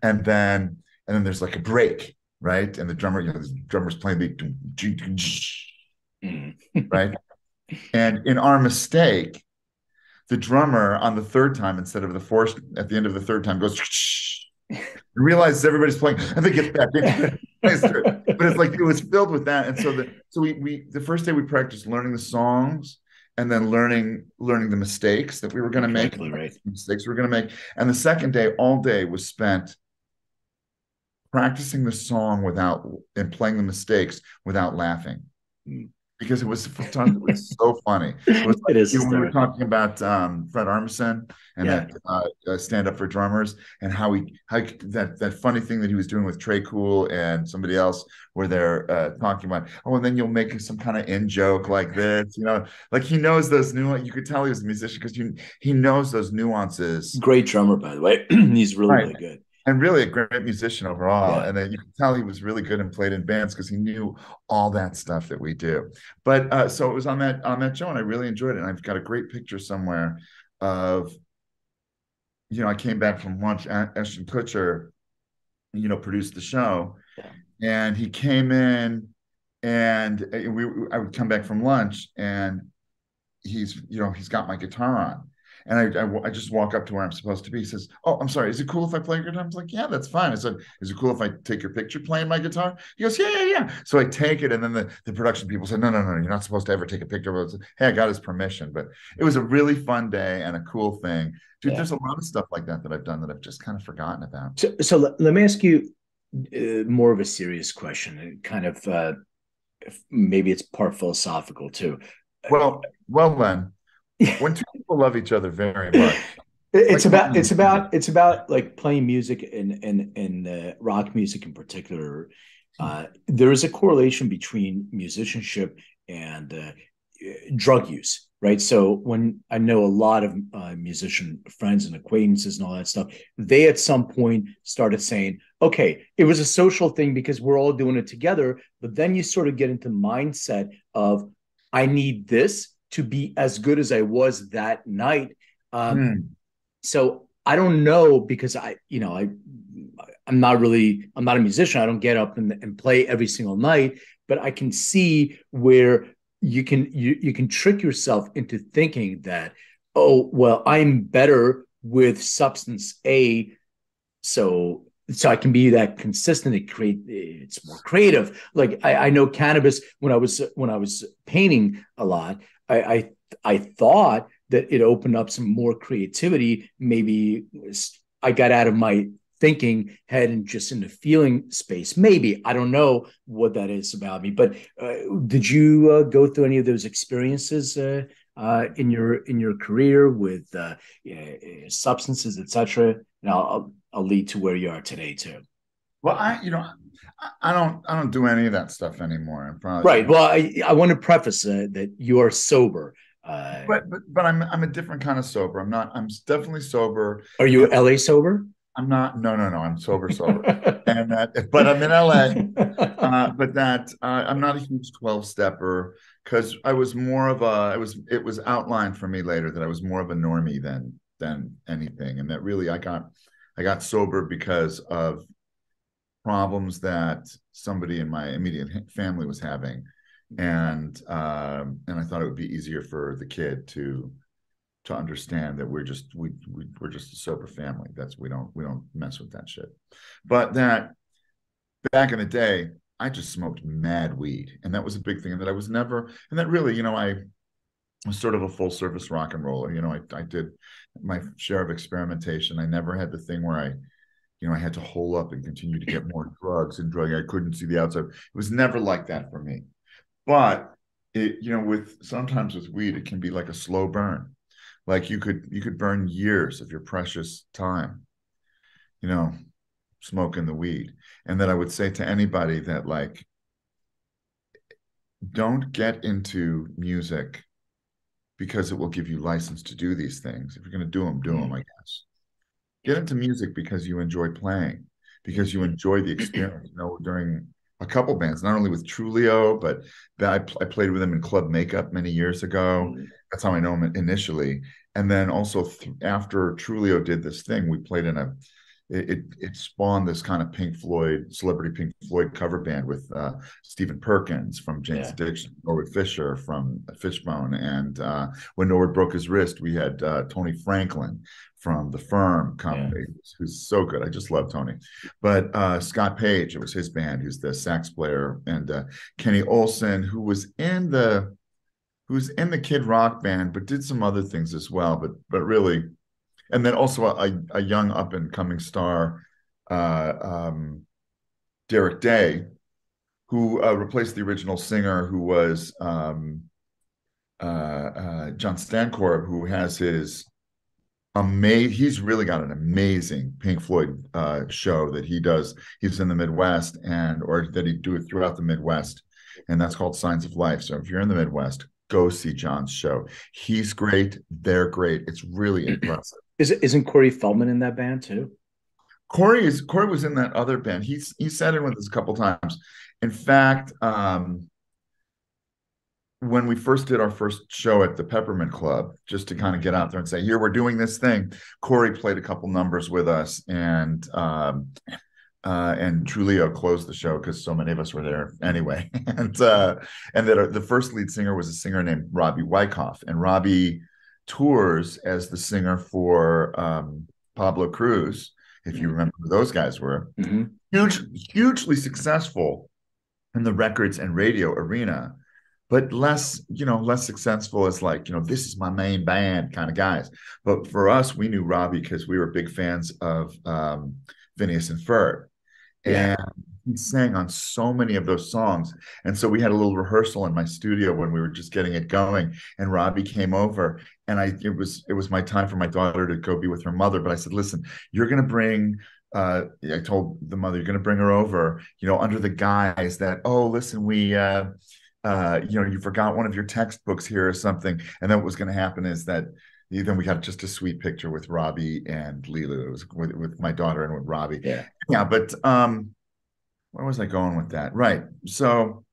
and then there's like a break, right? And the drummer's playing the right. And in our mistake, the drummer on the third time, instead of the fourth, at the end of the third time, goes and realizes everybody's playing, and they get back into it. But it's like it was filled with that. And so the first day we practiced learning the songs, and then learning the mistakes that we were going to make, mistakes we were going to make. And the second day, all day, was spent practicing the song and playing the mistakes without laughing. Because it was so funny. It was like, we were talking about Fred Armisen and that stand up for drummers, and how that funny thing that he was doing with Trey Cool and somebody else, where they're talking about, oh, and then you'll make some kind of in joke like this, like he knows those nuances. You could tell he was a musician because he knows those nuances. Great drummer, by the way. He's really good. And really a great musician overall. Yeah. And then you can tell he was really good and played in bands because he knew all that stuff that we do. But so it was on that show, and I really enjoyed it. And I've got a great picture somewhere of, I came back from lunch. Ashton Kutcher, produced the show, and he came in, and I would come back from lunch, and he's got my guitar on. And I just walk up to where I'm supposed to be. He says, "Oh, I'm sorry. Is it cool if I play your guitar?" I was like, "Yeah, that's fine." I said, "Is it cool if I take your picture playing my guitar?" He goes, "Yeah." So I take it, and then the production people said, No, you're not supposed to ever take a picture." I said, "Hey, I got his permission." But it was a really fun day and a cool thing. Dude, there's a lot of stuff like that I've done that I've just kind of forgotten about. So let me ask you more of a serious question, and kind of maybe it's part philosophical too. Well, then. When two people love each other very much, It's Like, about like playing music and rock music in particular. There is a correlation between musicianship and drug use, right? So when I know a lot of musician friends and acquaintances and all that stuff, they at some point started saying, okay, it was a social thing because we're all doing it together. But then you sort of get into the mindset of, I need this to be as good as I was that night. hmm. So I don't know because I'm not a musician. I don't get up and play every single night, but I can see where you can trick yourself into thinking that, oh, well, I'm better with substance A, so I can be that consistent. It's more creative. Like I know cannabis when I was painting a lot, I thought that it opened up some more creativity. Maybe I got out of my thinking head and just into feeling space. Maybe I don't know what that is about me. But did you go through any of those experiences in your career with substances, etc.? And I'll lead to where you are today too. Well, I don't do any of that stuff anymore. I'm probably, Right. Well, I want to preface that you are sober. but I'm a different kind of sober. I'm not. I'm definitely sober. Are you LA sober? I'm not. No, no, no. I'm sober, and but I'm in LA. But that I'm not a huge 12 stepper because I was more of a. It was outlined for me later that I was more of a normie than anything, and that really I got sober because of problems that somebody in my immediate family was having, and I thought it would be easier for the kid to understand that we're just a sober family. That's we don't mess with that shit. But that back in the day, I just smoked mad weed, and that was a big thing. And that I was never, and that really, I was sort of a full service rock and roller. I did my share of experimentation. I never had the thing where I had to hole up and continue to get more drugs and drug. I couldn't see the outside. It was never like that for me. But sometimes with weed, it can be like a slow burn. Like you could burn years of your precious time, smoking the weed. And that I would say to anybody that like, don't get into music because it will give you license to do these things. If you're going to do them, I guess. Get into music because you enjoy playing, because you enjoy the experience. During a couple bands, not only with Trulio, but I played with him in Club Makeup many years ago. That's how I know him initially. And then also after Trulio did this thing, we played in it spawned this kind of celebrity Pink Floyd cover band with Stephen Perkins from Jane's Addiction, Norwood Fisher from Fishbone, and when Norwood broke his wrist, we had Tony Franklin from The Firm company, who's so good. I just love Tony. But Scott Page, it was his band, who's the sax player, and Kenny Olson, who was in the Kid Rock band, but did some other things as well. But really, and then also a young up and coming star, Derek Day, who replaced the original singer, who was John Stancorb, who has his he's really got an amazing Pink Floyd show that he does. He's in the Midwest or that he do it throughout the Midwest, and that's called Signs of Life. So if you're in the Midwest, go see John's show. He's great. They're great. It's really impressive. Isn't Corey Feldman in that band too? Corey was in that other band. He sat in with us a couple times. In fact, when we first did our first show at the Peppermint Club, just to kind of get out there and say, here, we're doing this thing, Corey played a couple numbers with us, and Trulio closed the show because so many of us were there anyway. and that the first lead singer was a singer named Robbie Wyckoff, and Robbie tours as the singer for Pablo Cruz, if you remember who those guys were. Hugely successful in the records and radio arena, but less successful as like, this is my main band kind of guys. But for us, we knew Robbie because we were big fans of Phineas and Ferb. And he sang on so many of those songs. And so we had a little rehearsal in my studio when we were just getting it going. And Robbie came over, and it was my time for my daughter to go be with her mother. But I said, listen, you're going to bring, I told the mother, you're going to bring her over, under the guise that, oh, listen, you forgot one of your textbooks here or something. And then what was going to happen is that then we got just a sweet picture with Robbie and Lila. It was with my daughter and with Robbie. Yeah. But where was I going with that? Right. So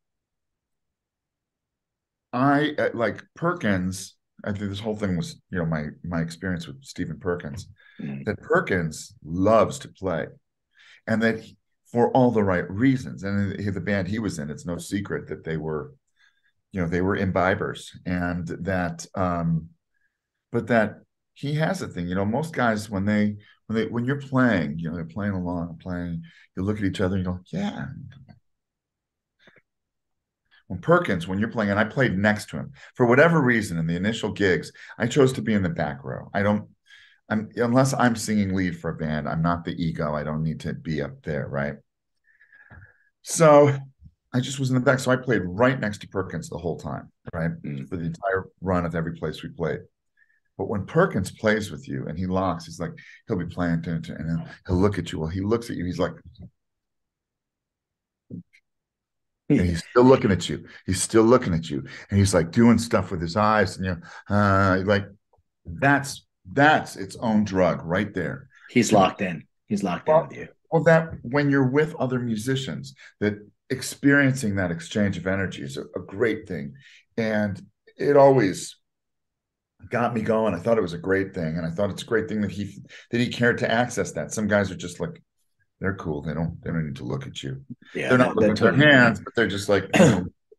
I like Perkins. I think this whole thing was, my experience with Stephen Perkins, that Perkins loves to play, and that for all the right reasons. And the band he was in, it's no secret that they were imbibers, and that, but that he has a thing, most guys, when you're playing, they're playing along, you look at each other and you go, yeah. When you're playing, and I played next to him for whatever reason in the initial gigs, I chose to be in the back row. Unless I'm singing lead for a band, I'm not the ego. I don't need to be up there, right? So I just was in the back. So I played right next to Perkins the whole time, right? For the entire run of every place we played. But when Perkins plays with you and he locks, he'll be playing, and he'll look at you. Well, he looks at you, he's like, and he's still looking at you. He's still looking at you. And he's like doing stuff with his eyes. And like that's its own drug right there. He's locked in. He's locked in with you. Well, that when you're with other musicians, that experiencing that exchange of energy is a great thing. And it always got me going. I thought it was a great thing. And I thought it's a great thing that he cared to access that. Some guys are just like, they're cool. They don't need to look at you. Yeah, they're not looking at their hands, but they're just like,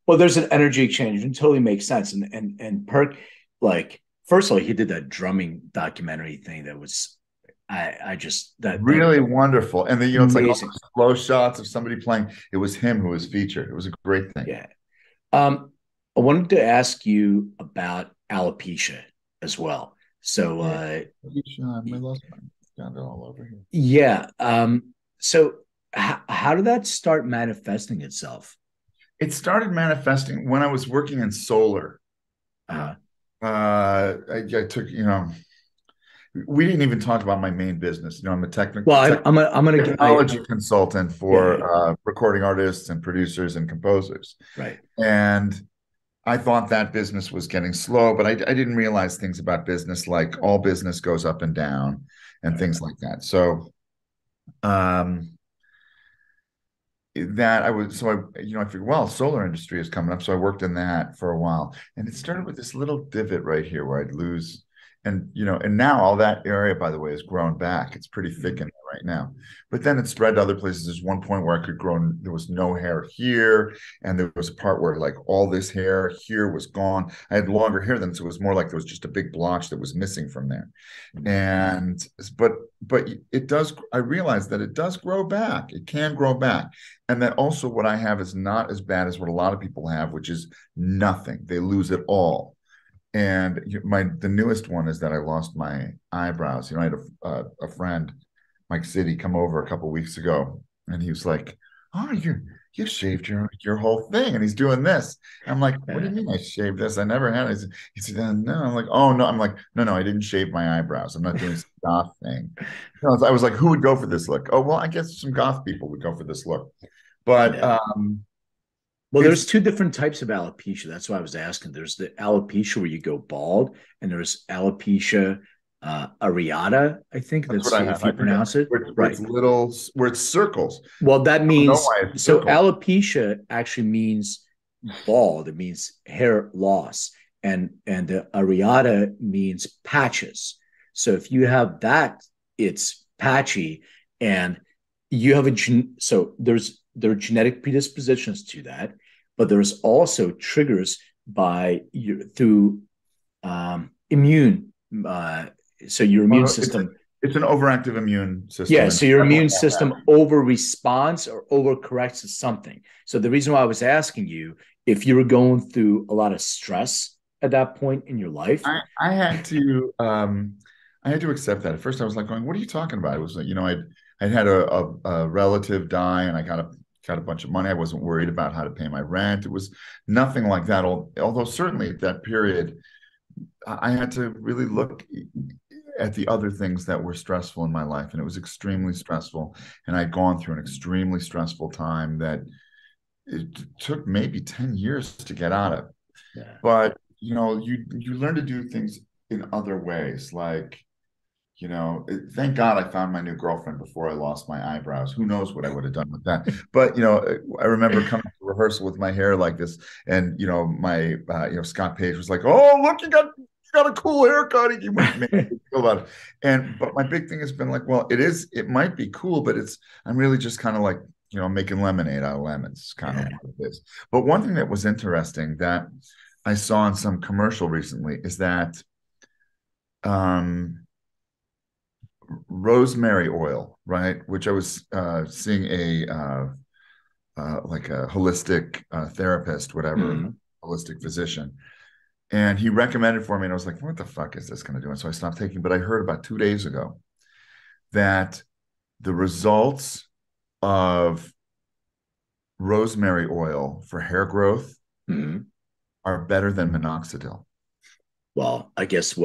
well, there's an energy exchange. It totally makes sense. And Perk, like, first of all, he did that drumming documentary thing that was, that really wonderful. And then, it's like all slow shots of somebody playing. It was him who was featured. It was a great thing. Yeah. I wanted to ask you about alopecia as well. So, my last one got it all over here. Yeah. So how did that start manifesting itself? It started manifesting when I was working in solar. I took, we didn't even talk about my main business. I'm a technology consultant for recording artists and producers and composers. Right. And I thought that business was getting slow, but I didn't realize things about business, like all business goes up and down and things like that. So I figured, well, solar industry is coming up. So I worked in that for a while, and it started with this little divot right here where I'd lose. And, and now all that area, by the way, has grown back. It's pretty thick in there right now. But then it spread to other places. There's one point where I could grow, there was no hair here. And there was a part where like all this hair here was gone. I had longer hair then, so it was more like there was just a big blotch that was missing from there. And, but it does, I realized that it does grow back. It can grow back. And that also what I have is not as bad as what a lot of people have, which is nothing. They lose it all. And the newest one is that I lost my eyebrows. I had a friend, Mike City, come over a couple of weeks ago, and he was like, "Oh, you shaved your whole thing," and he's doing this. I'm like, "What do you mean I shaved this? I never had it." He said, "No." I'm like, "Oh no." I'm like, "No, I didn't shave my eyebrows. I'm not doing some goth thing." I was like, "Who would go for this look?" Oh, well, I guess some goth people would go for this look, but. Yeah. Well, there's two different types of alopecia. That's why I was asking. There's the alopecia where you go bald, and there's alopecia areata, I think that's if you pronounce it. Where it's little, where it's circles. Well, that means, so alopecia actually means bald. It means hair loss. And the areata means patches. So if you have that, it's patchy. And you have there are genetic predispositions to that, but there's also triggers through immune. So your immune system. It's an overactive immune system. Yeah, so your immune system over responds or overcorrects to something. So the reason why I was asking you, if you were going through a lot of stress at that point in your life, I had to accept that. At first, I was like, going, "What are you talking about?" It was like, I'd had a relative die, and I got got a bunch of money. I wasn't worried about how to pay my rent. It was nothing like that. Although certainly at that period, I had to really look at the other things that were stressful in my life, and it was extremely stressful. And I'd gone through an extremely stressful time that it took maybe 10 years to get out of. Yeah. But you know, you learn to do things in other ways, like, you know, thank God I found my new girlfriend before I lost my eyebrows. Who knows what I would have done with that? But, you know, I remember coming to rehearsal with my hair like this, and, you know, my, Scott Page was like, "Oh, look, you got a cool haircut." He made me feel about it. But my big thing has been like, well, it might be cool, but I'm really just kind of like, you know, making lemonade out of lemons, kind of what it is. But one thing that was interesting that I saw in some commercial recently is that, rosemary oil, right? Which I was seeing like a holistic therapist, whatever, holistic physician, and he recommended for me, and I was like, "What the fuck is this going to do?" And so I stopped taking. But I heard about 2 days ago that the results of rosemary oil for hair growth are better than minoxidil. Well, I guess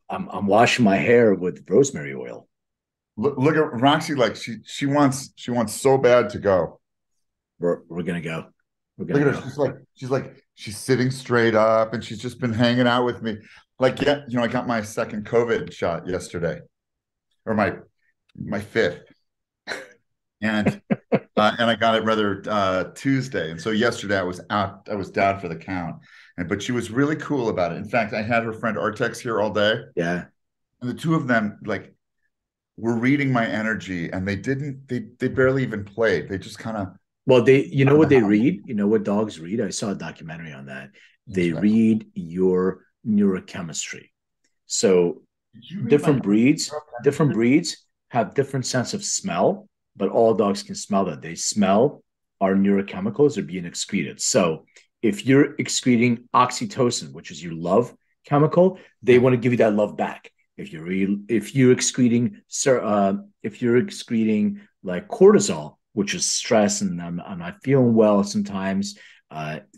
I'm washing my hair with rosemary oil. Look at Roxy, like she wants so bad to go. We're gonna go. Look at her. She's sitting straight up, and she's just been hanging out with me. Like, yeah, you know, I got my second COVID shot yesterday, or my fifth, and I got it rather Tuesday. And so yesterday I was down for the count, but she was really cool about it. In fact, I had her friend Artex here all day. Yeah, and the two of them were reading my energy, and they barely even played. They just kind of. Well, you know what they read? You know what dogs read? I saw a documentary on that. They read your neurochemistry. So different breeds have different sense of smell, but all dogs can smell that. They smell our neurochemicals are being excreted. So if you're excreting oxytocin, which is your love chemical, they want to give you that love back. If you're excreting like cortisol, which is stress, and I'm not feeling well sometimes,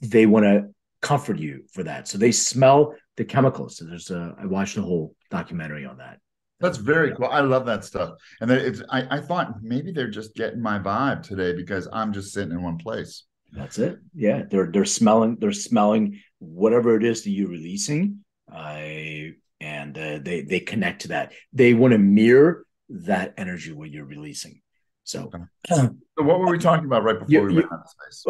they want to comfort you for that. So they smell the chemicals. So I watched a whole documentary on that. That's very cool. I love that stuff. And then I thought maybe they're just getting my vibe today because I'm just sitting in one place. That's it. Yeah, they're smelling whatever it is that you're releasing, and they connect to that. They want to mirror that energy what you're releasing. So what were we talking about right before we went out of space?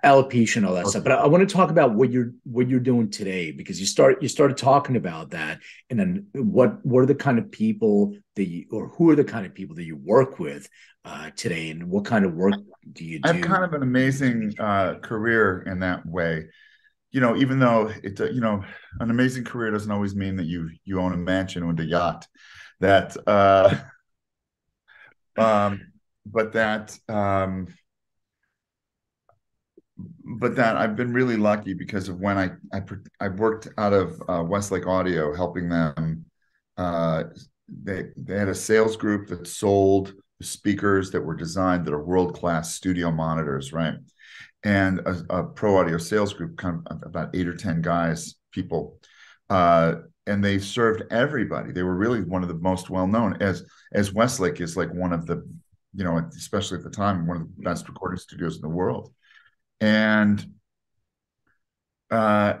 Alopecia and all that stuff. But I want to talk about what you're doing today, because you started talking about that, and then what are the kind of people who are the kind of people that you work with today, and what kind of work do you do? I have kind of an amazing career in that way. You know, even though an amazing career doesn't always mean that you own a mansion and a yacht. But that I've been really lucky because of when I worked out of Westlake Audio, helping them. They had a sales group that sold the speakers that were designed that are world-class studio monitors, right? And a pro audio sales group, kind of about 8 or 10 people, and they served everybody. They were really one of the most well-known, as Westlake is like one of the, you know, especially at the time, one of the best recording studios in the world. And I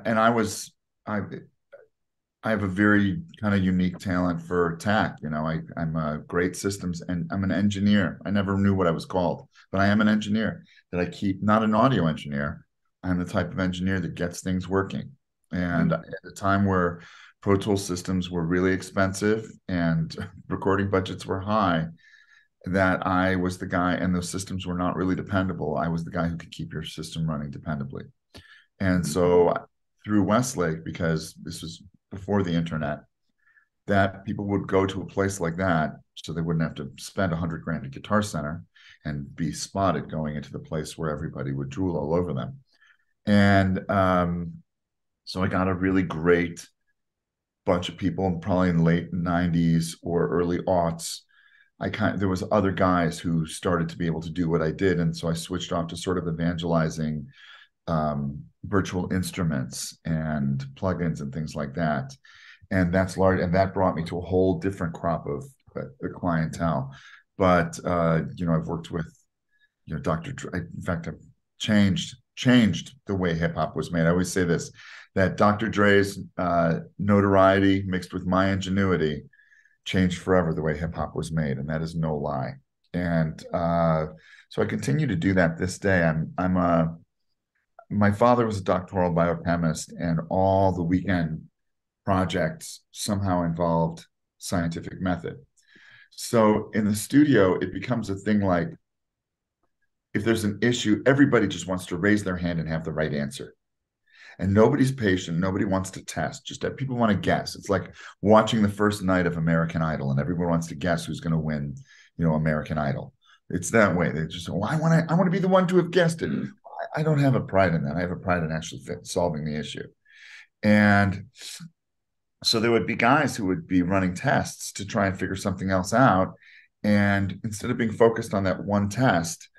have a very kind of unique talent for tech. You know, I'm a great systems, and I'm an engineer. I never knew what I was called, but I am an engineer that I keep, not an audio engineer. I'm the type of engineer that gets things working. And at a time where Pro Tools systems were really expensive and recording budgets were high, that I was the guy, and those systems were not really dependable. I was the guy who could keep your system running dependably. And so through Westlake, because this was before the internet, that people would go to a place like that so they wouldn't have to spend $100,000 at Guitar Center and be spotted going into the place where everybody would drool all over them. And so I got a really great bunch of people, probably in the late 90s or early aughts, there was other guys who started to be able to do what I did, and so I switched off to sort of evangelizing virtual instruments and plugins and things like that. And that's large, and that brought me to a whole different crop of the clientele. But I've worked with Dr. Dre. In fact, I've changed the way hip hop was made. I always say this, that Dr. Dre's notoriety mixed with my ingenuity changed forever the way hip hop was made, and that is no lie. And so I continue to do that this day. My father was a doctoral biochemist, and all the weekend projects somehow involved scientific method. So in the studio, it becomes a thing like, if there's an issue, everybody just wants to raise their hand and have the right answer. And nobody's patient. Nobody wants to test. Just that people want to guess. It's like watching the first night of American Idol, and everyone wants to guess who's going to win, American Idol. It's that way. They just say, well, I want to be the one to have guessed it. I don't have a pride in that. I have a pride in actually solving the issue. And so there would be guys who would be running tests to try and figure something else out. And instead of being focused on that one test,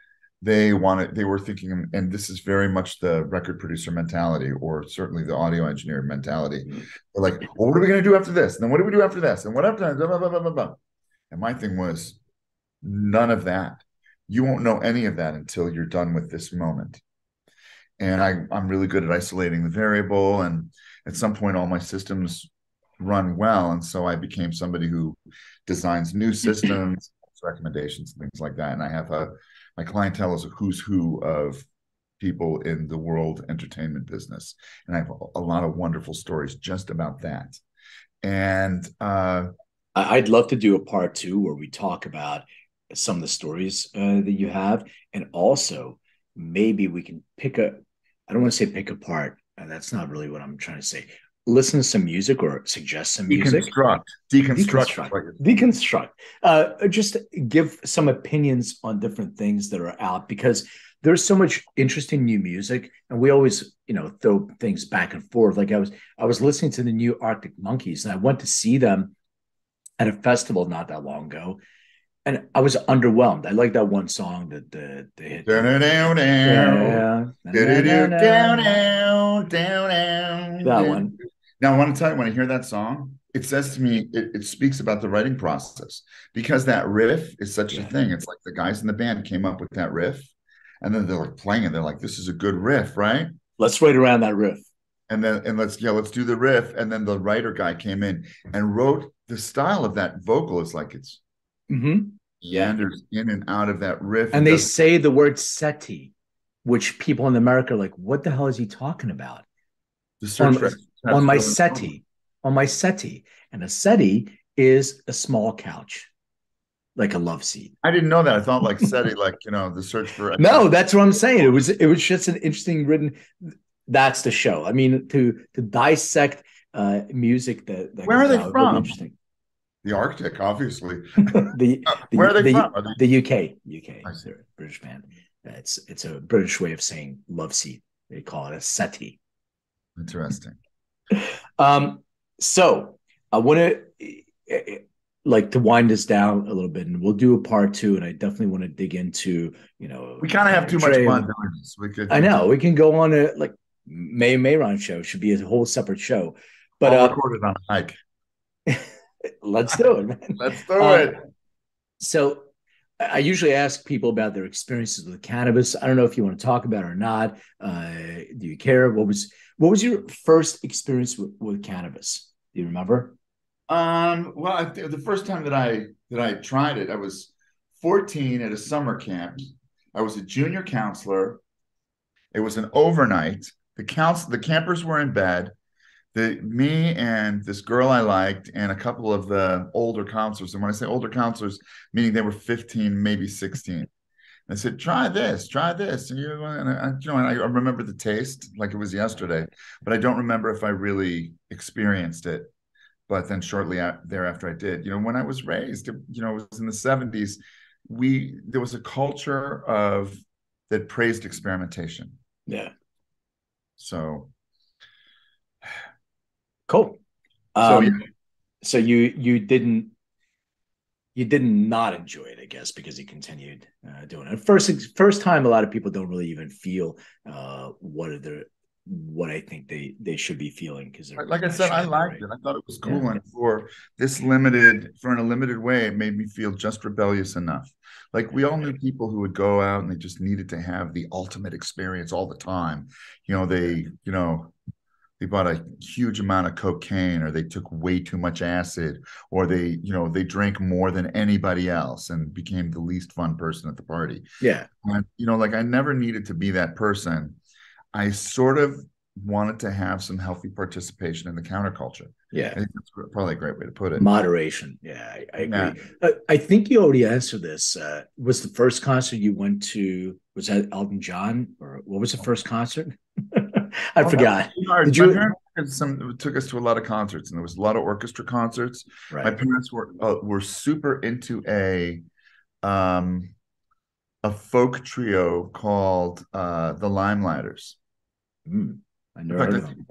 they were thinking, and this is very much the record producer mentality, or certainly the audio engineer mentality. They're like, well, what are we going to do after this? And then what do we do after this? And what after blah, blah, blah, blah, blah. And my thing was, none of that. You won't know any of that until you're done with this moment. And I'm really good at isolating the variable. And at some point, all my systems run well. And so I became somebody who designs new systems, recommendations, things like that. And I have my clientele is a who's who of people in the world entertainment business. And I have a lot of wonderful stories just about that. And I'd love to do a part 2 where we talk about some of the stories that you have. And also maybe we can I don't want to say pick apart. That's not really what I'm trying to say. Listen to some music or suggest some music. Deconstruct. Just give some opinions on different things that are out, because there's so much interesting new music, and we always, throw things back and forth. Like I was listening to the new Arctic Monkeys, and I went to see them at a festival not that long ago, and I was underwhelmed. I like that one song that they hit. That one. Now, I want to tell you, when I hear that song, it says to me, it speaks about the writing process, because that riff is such a thing. It's like the guys in the band came up with that riff, and then they're like playing it. They're like, this is a good riff, right? Let's write around that riff. And let's do the riff. And then the writer guy came in and wrote the style of that vocal is like it's meanders in and out of that riff. And they say the word SETI, which people in America are like, what the hell is he talking about? On my SETI. And a SETI is a small couch, like a love seat. I didn't know that. I thought like SETI, like, the search for. No, that's what I'm saying. It was just an interesting written. That's the show. I mean, to dissect music that where are they from? Interesting. The Arctic, obviously. Where are they from? The UK. They're a British band. It's a British way of saying love seat. They call it a SETI. Interesting. So I want to to wind this down a little bit, and we'll do a part 2. And I definitely want to dig into, we kind of have too much fun doing this. I know we can go on a Mayron show should be a whole separate show, but I'll record it on a hike. Let's do it, man. Let's do it. So I usually ask people about their experiences with cannabis. I don't know if you want to talk about it or not. Do you care? What was your first experience with cannabis? Do you remember? Well, the first time that I tried it, I was 14 at a summer camp. I was a junior counselor. It was an overnight. The campers were in bed. Me and this girl I liked and a couple of the older counselors. And when I say older counselors, meaning they were 15, maybe 16. I said, try this. And I remember the taste like it was yesterday, but I don't remember if I really experienced it. But then shortly thereafter I did. When I was raised, it was in the 70s, there was a culture that praised experimentation. Yeah. So cool. So you didn't you did not enjoy it, I guess, because you continued doing it. First time, a lot of people don't really even feel what I think they should be feeling, because like I said, I liked it. I thought it was cool, and for in a limited way, it made me feel just rebellious enough. Like we all knew people who would go out and they just needed to have the ultimate experience all the time. They bought a huge amount of cocaine, or they took way too much acid, or they drank more than anybody else and became the least fun person at the party. Yeah. And, like I never needed to be that person. I sort of wanted to have some healthy participation in the counterculture. Yeah. I think that's probably a great way to put it. Moderation. Yeah, I agree. Yeah. I think you already answered this. Was the first concert you went to, was that Elton John, or what was the first concert? I forgot. My parents took us to a lot of concerts, and there was a lot of orchestra concerts. Right. My parents were super into a folk trio called the Limelighters. I never heard of them.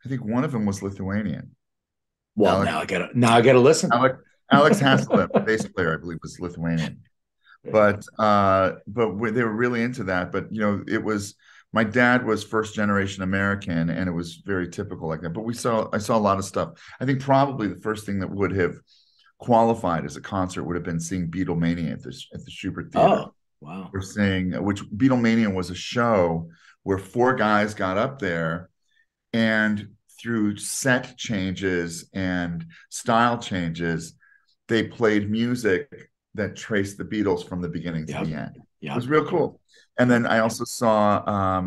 I think one of them was Lithuanian. Well, now I gotta listen. Alex Hasselbeck, the bass player, I believe, was Lithuanian. But they were really into that. But it was, my dad was first generation American, and it was very typical like that. But I saw a lot of stuff. I think probably the first thing that would have qualified as a concert would have been seeing Beatlemania at the Schubert Theater. Oh, wow. Which Beatlemania was a show where four guys got up there, and through set changes and style changes, they played music that traced the Beatles from the beginning to the end. It was real cool. And then I also saw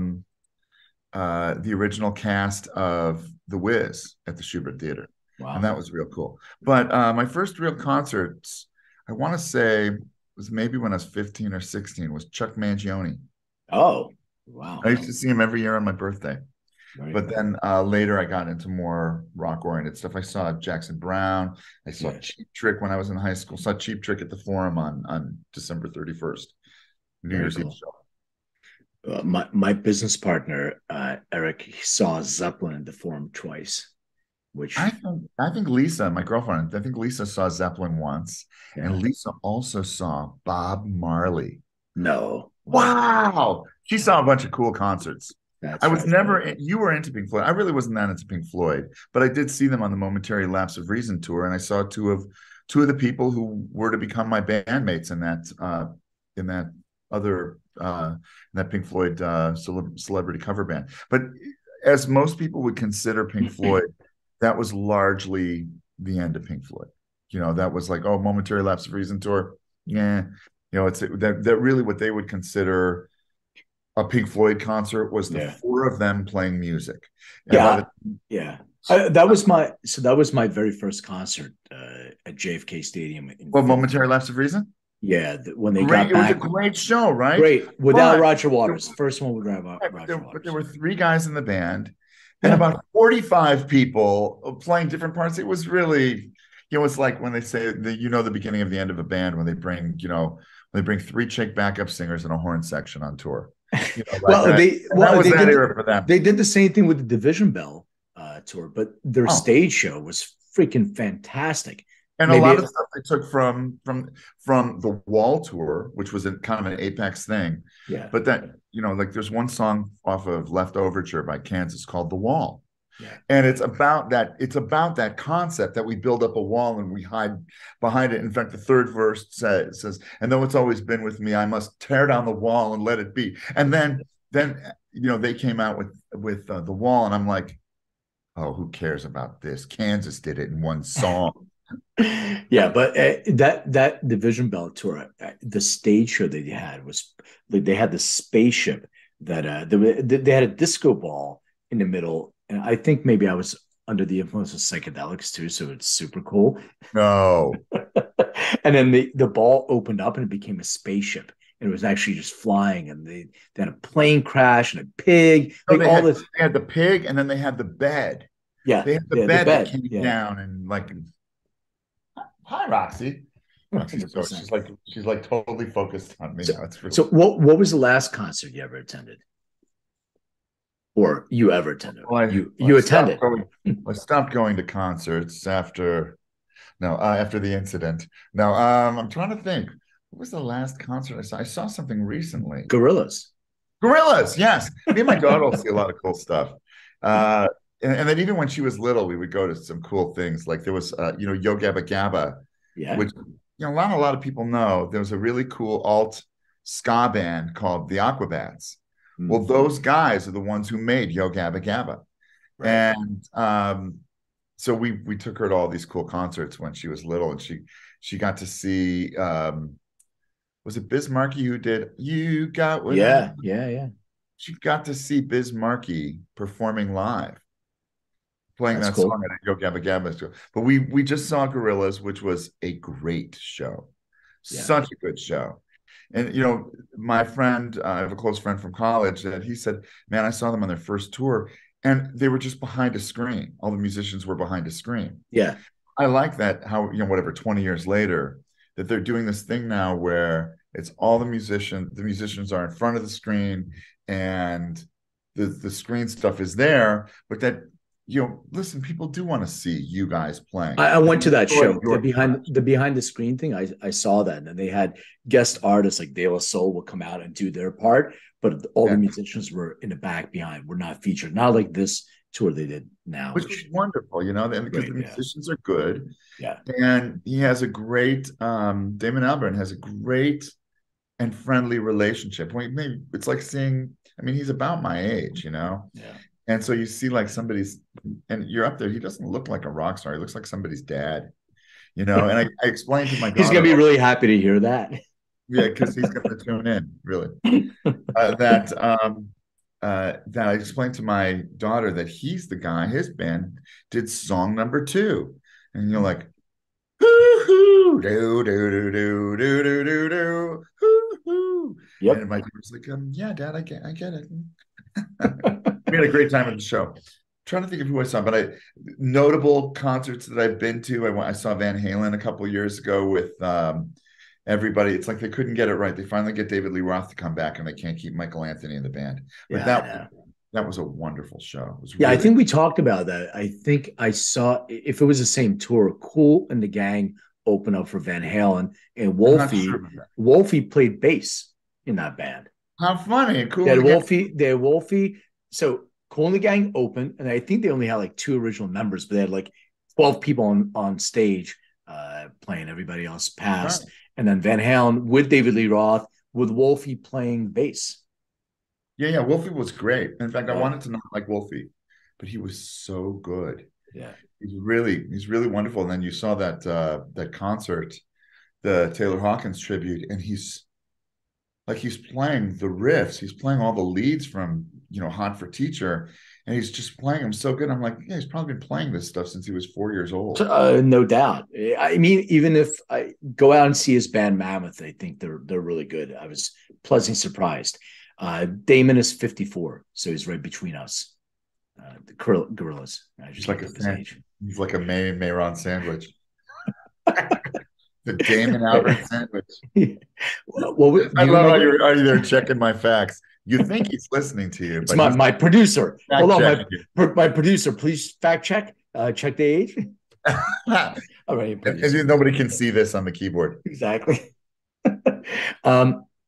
the original cast of The Wiz at the Schubert Theater. Wow. And that was real cool. But my first real concerts, I want to say, was maybe when I was 15 or 16, was Chuck Mangione. Oh, wow. I used to see him every year on my birthday. But then later I got into more rock-oriented stuff. I saw Jackson Browne. I saw Cheap Trick when I was in high school. Saw Cheap Trick at the Forum on December 31st, New Year's Eve show. My business partner, Eric, he saw Zeppelin at the Forum twice. Which I think Lisa, my girlfriend, I think Lisa saw Zeppelin once, and Lisa also saw Bob Marley. No. Wow. She saw a bunch of cool concerts. You were into Pink Floyd. I really wasn't that into Pink Floyd, but I did see them on the Momentary Lapse of Reason tour, and I saw two of the people who were to become my bandmates in that Pink Floyd celebrity cover band. But as most people would consider Pink Floyd, that was largely the end of Pink Floyd. That was like, Momentary Lapse of Reason tour. Yeah. It's that really what they would consider a Pink Floyd concert was the four of them playing music. And that was my very first concert at JFK Stadium. Momentary Lapse of Reason? Yeah, when they got back. It was a great show, right? Great, without Roger Waters. First one with Roger Waters. But there were three guys in the band, and about 45 people playing different parts. It was really, it's like when they say the beginning of the end of a band when they bring three chick backup singers and a horn section on tour. Era for them. They did the same thing with the Division Bell tour, but their stage show was freaking fantastic. And a lot of stuff they took from the Wall tour, which was kind of an Apex thing. Yeah. But that, like there's one song off of Left Overture by Kansas called The Wall. Yeah. And it's about that concept that we build up a wall and we hide behind it. In fact, the third verse says, and though it's always been with me, I must tear down the wall and let it be. And then they came out with The Wall, and I'm like, oh, who cares about this? Kansas did it in one song. Yeah, but that Division Bell tour, the stage show that they had was they had the spaceship that they had a disco ball in the middle. And I think maybe I was under the influence of psychedelics too, so it's super cool. No. And then the ball opened up and it became a spaceship. And it was actually just flying, and they had a plane crash and a pig. They had the pig, and then they had the bed. Yeah, they had the bed that came down, and like, hi, Roxy. She's like totally focused on me now. So what was the last concert you ever attended? Or you ever attended? Well, you attended. I stopped going to concerts after. No, after the incident. No, I'm trying to think. What was the last concert I saw? I saw something recently. Gorillas. Gorillas, yes. Me and my daughter will see a lot of cool stuff. Uh, and then even when she was little, we would go to some cool things. Like there was, Yo Gabba Gabba, Yeah. which not a lot of people know. There was a really cool alt ska band called the Aquabats. Well, those guys are the ones who made Yo Gabba Gabba. Right. And so we took her to all these cool concerts when she was little, and she got to see was it Biz Markie who did You Got What Yeah. She got to see Biz Markie performing live, playing That's that cool. song at a Yo Gabba Gabba show. But we just saw Gorillas, which was a great show. Yeah. Such a good show. And my friend, I have a close friend from college that he said, man, I saw them on their first tour and they were just behind a screen. All the musicians were behind a screen. Yeah. I like that, how, whatever, 20 years later, that they're doing this thing now where it's all the musicians are in front of the screen and the screen stuff is there, but that, listen, people do want to see you guys playing. I went to that show, the behind the screen thing. I saw that, and they had guest artists like De La Soul will come out and do their part, but all the musicians were in the back behind, were not featured. Not like this tour they did now, which is wonderful, because the musicians are good. Yeah, and he has a great Damon Albarn has a great and friendly relationship. Maybe it's like seeing. I mean, he's about my age, Yeah. And so you see like somebody's, and you're up there, he doesn't look like a rock star. He looks like somebody's dad, and I explained to my daughter. He's going to be really happy to hear that. Yeah, because he's going to tune in, really. That I explained to my daughter that he's the guy, his band did song number 2. And you're like, hoo-hoo, do-do-do-do-do-do-do-do, hoo-hoo. Yep. And my daughter's like, yeah, Dad, I get it. We had a great time at the show. I'm trying to think of who I saw, but notable concerts that I've been to. I saw Van Halen a couple of years ago with everybody. It's like they couldn't get it right. They finally get David Lee Roth to come back, and they can't keep Michael Anthony in the band. But that was a wonderful show. I think we talked about that. I think I saw, if it was the same tour, Kool and the Gang open up for Van Halen, and Wolfie played bass in that band. How funny! Cool. They had Wolfie. So Kool and the Gang opened, and I think they only had like 2 original members, but they had like 12 people on stage playing. Everybody else passed. Right. And then Van Halen with David Lee Roth, with Wolfie playing bass. Yeah, Wolfie was great. In fact, I wanted to not like Wolfie, but he was so good. Yeah, he's really wonderful. And then you saw that concert, the Taylor Hawkins tribute, and he's playing the riffs. He's playing all the leads from Hot for Teacher, and he's just playing them so good. I'm like, yeah, he's probably been playing this stuff since he was 4 years old. No doubt. I mean, even if I go out and see his band Mammoth, I think they're really good. I was pleasantly surprised. Damon is 54, so he's right between us. The Gorillas. He's like a Mayron sandwich. The Damon Albert sandwich. Well, I love how you're there checking my facts. You think he's listening to you. It's my producer. Hold on, my producer. Please fact check. Check the age. All right. And nobody can see this on the keyboard. Exactly. Do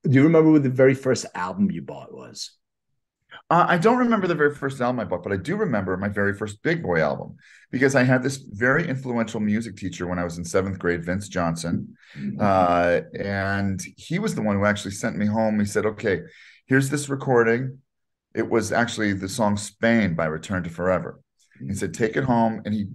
you remember what the very first album you bought was? I don't remember the very first album I bought, but I do remember my very first Big Boy album, because I had this very influential music teacher when I was in 7th grade, Vince Johnson. And he was the one who actually sent me home. He said, okay, here's this recording. It was actually the song Spain by Return to Forever. He said, take it home. And he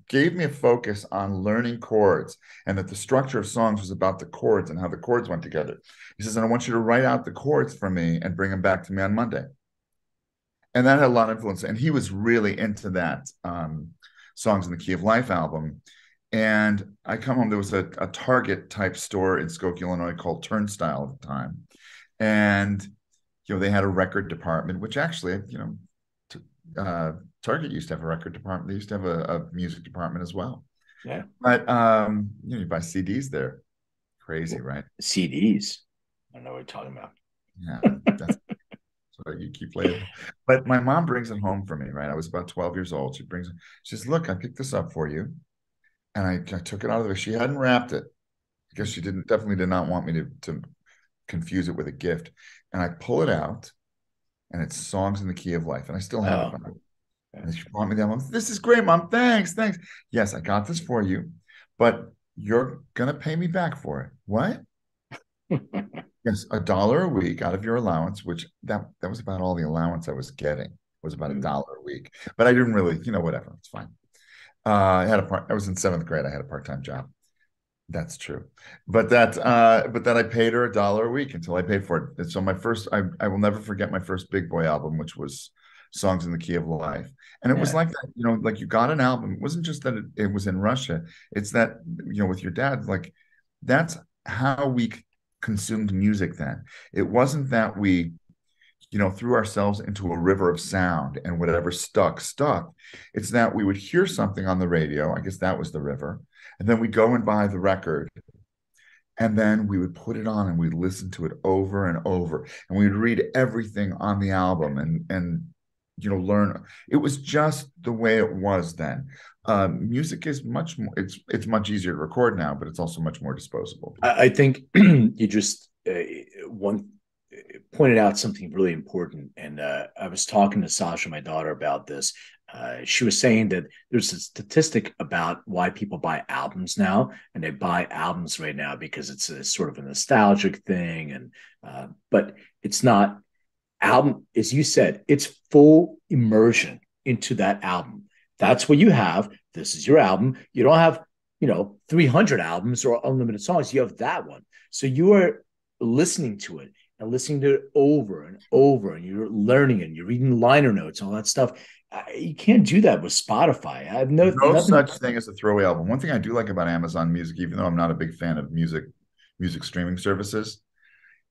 gave me a focus on learning chords, and that the structure of songs was about the chords and how the chords went together. He says, and I want you to write out the chords for me and bring them back to me on Monday. And that had a lot of influence. And he was really into that Songs in the Key of Life album. And I come home, there was a Target type store in Skokie, Illinois called Turnstile at the time. And, they had a record department, which actually, Target used to have a record department. They used to have a music department as well. Yeah. But, you buy CDs there. Crazy, right? CDs. I don't know what you're talking about. Yeah. That's so you keep playing. But my mom brings it home for me, right? I was about 12 years old. She says, look, I picked this up for you. and I took it out of the. She hadn't wrapped it because she definitely did not want me to confuse it with a gift. And I pull it out, and it's Songs in the Key of Life, and I still have it. And she brought me that. This is great, Mom. Thanks. Yes, I got this for you, but you're gonna pay me back for it. What? Yes, $1 a week out of your allowance, which that was about all the allowance I was getting, was about $1 a week. But I didn't really, whatever. It's fine. I was in 7th grade. I had a part-time job. That's true. But then I paid her $1 a week until I paid for it. And so I will never forget my first big boy album, which was Songs in the Key of Life. And it was like that, like you got an album. It wasn't just that it was in Russia. It's that, with your dad, like that's how we consumed music then. It wasn't that we threw ourselves into a river of sound and whatever stuck. It's that we would hear something on the radio. I guess that was the river. And then we'd go and buy the record. And then we would put it on and we'd listen to it over and over. And we'd read everything on the album and learn. It was just the way it was then. Music is much more, it's much easier to record now, but it's also much more disposable. I think you just pointed out something really important. And I was talking to Sasha, my daughter, about this. She was saying that there's a statistic about why people buy albums now, and they buy albums right now because it's a sort of a nostalgic thing. And but it's not album, as you said, it's full immersion into that album. That's what you have. This is your album. You don't have 300 albums or unlimited songs. You have that one. So you are listening to it and listening to it over and over, and you're learning it, and you're reading liner notes, all that stuff. You can't do that with Spotify. I have no such thing as a throwaway album. One thing I do like about Amazon Music, even though I'm not a big fan of music streaming services,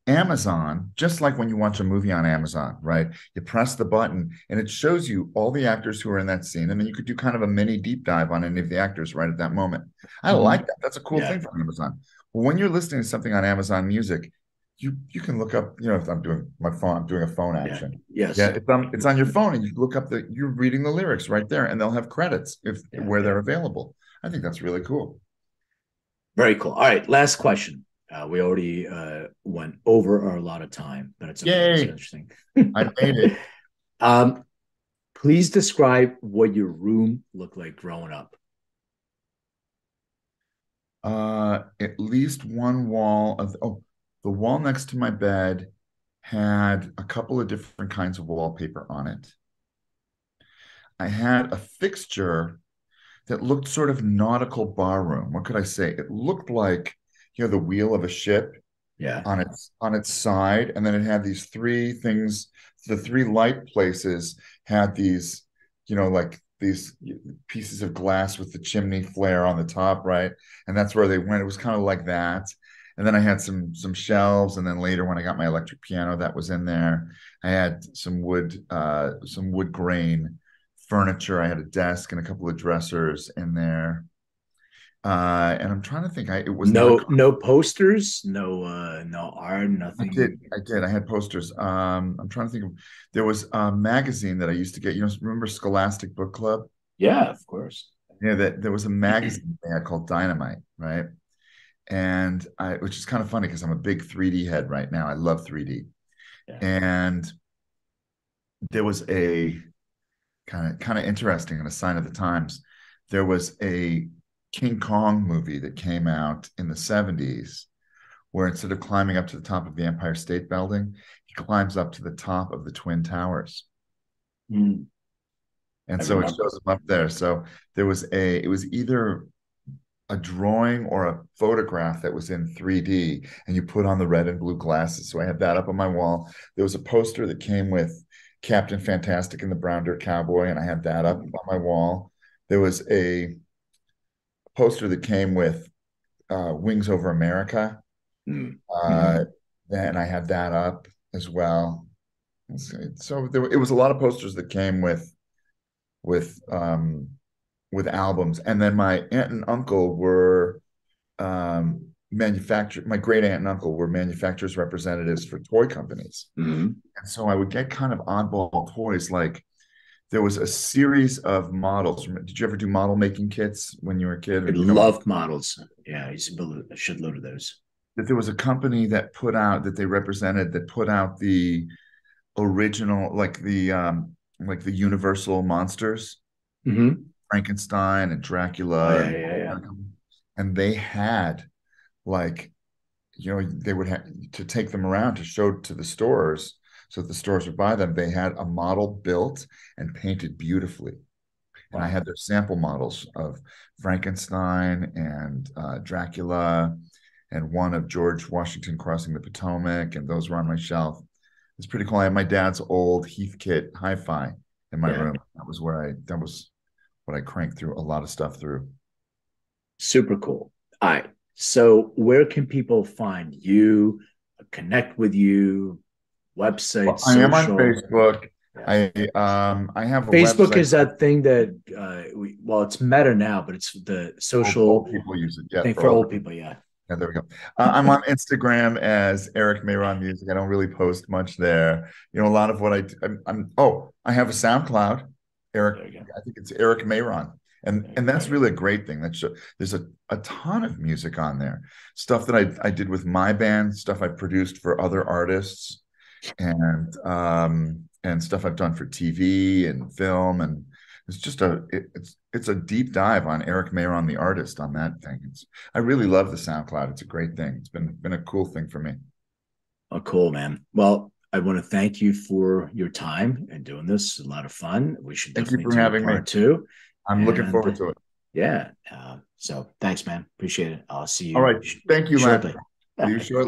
Amazon, just like when you watch a movie on Amazon, right? You press the button and it shows you all the actors who are in that scene. And then you could do kind of a mini deep dive on any of the actors right at that moment. I like that. That's a cool thing from Amazon. Well, when you're listening to something on Amazon Music, you can look up, if I'm doing I'm doing a phone action. Yes. Yeah. It's on your phone and you look up you're reading the lyrics right there and they'll have credits where they're available. I think that's really cool. Very cool. All right. Last question. We already went over our allotted time, but it's interesting. I made it. Please describe what your room looked like growing up. At least one wall the wall next to my bed had a couple of different kinds of wallpaper on it. I had a fixture that looked sort of nautical barroom. What could I say? It looked like the wheel of a ship on its side, and then it had these three things. The three light places had these like these pieces of glass with the chimney flare on the top, right? And that's where they went. It was kind of like that. And then I had some shelves, and then later when I got my electric piano, that was in there. I had some wood grain furniture. I had a desk and a couple of dressers in there. And I'm trying to think. It was no posters, no art, nothing. I did. I had posters. I'm trying to think of. There was a magazine that I used to get. Remember Scholastic Book Club? Yeah, of course. Yeah, there was a magazine they had called Dynamite, right? And which is kind of funny because I'm a big 3D head right now. I love 3D, and there was a kind of interesting and a sign of the times. There was a King Kong movie that came out in the 70s where instead of climbing up to the top of the Empire State Building, he climbs up to the top of the Twin Towers. And so it shows him up there. So it was either a drawing or a photograph that was in 3D, and you put on the red and blue glasses. So I had that up on my wall. There was a poster that came with Captain Fantastic and the Brown Dirt Cowboy, and I had that up on my wall. There was a poster that came with Wings Over America. Then I had that up as well. So it was a lot of posters that came with albums. And then my aunt and uncle were my great aunt and uncle were manufacturers representatives for toy companies. And so I would get kind of oddball toys. Like there was a series of models. Did you ever do model making kits when you were a kid? I loved models. Yeah, I used to build a shitload of those. That there was a company that put out that they represented that put out the original, like the Universal monsters, Frankenstein and Dracula. Oh, yeah. And they had like, they would have to take them around to show to the stores so that the stores would buy them. They had a model built and painted beautifully. And I had their sample models of Frankenstein and Dracula and one of George Washington crossing the Potomac, and those were on my shelf. It's pretty cool. I had my dad's old Heathkit hi-fi in my room. That was what I cranked through a lot of stuff through. Super cool. All right. So where can people find you, connect with you, website, Well, I am on Facebook. Yeah. I have a Facebook website. is that thing that it's Meta now, but it's the social old people use it. thing for old people. Yeah. Yeah, there we go. I'm on Instagram as Eric Mayron Music. I don't really post much there. A lot of what I have a SoundCloud, Eric. I think it's Eric Mayron, and that's really a great thing. There's a ton of music on there, stuff that I did with my band, stuff I produced for other artists, and stuff I've done for TV and film, and it's just it's a deep dive on Eric Mayron, the artist, on that thing. I really love the SoundCloud. It's a great thing. It's been a cool thing for me. Oh, cool, man. Well, I want to thank you for your time and doing this. A lot of fun. We should definitely do part two. I'm looking forward to it. Yeah. So thanks, man. Appreciate it. I'll see you. All right. Thank you, shortly. Len. See you shortly.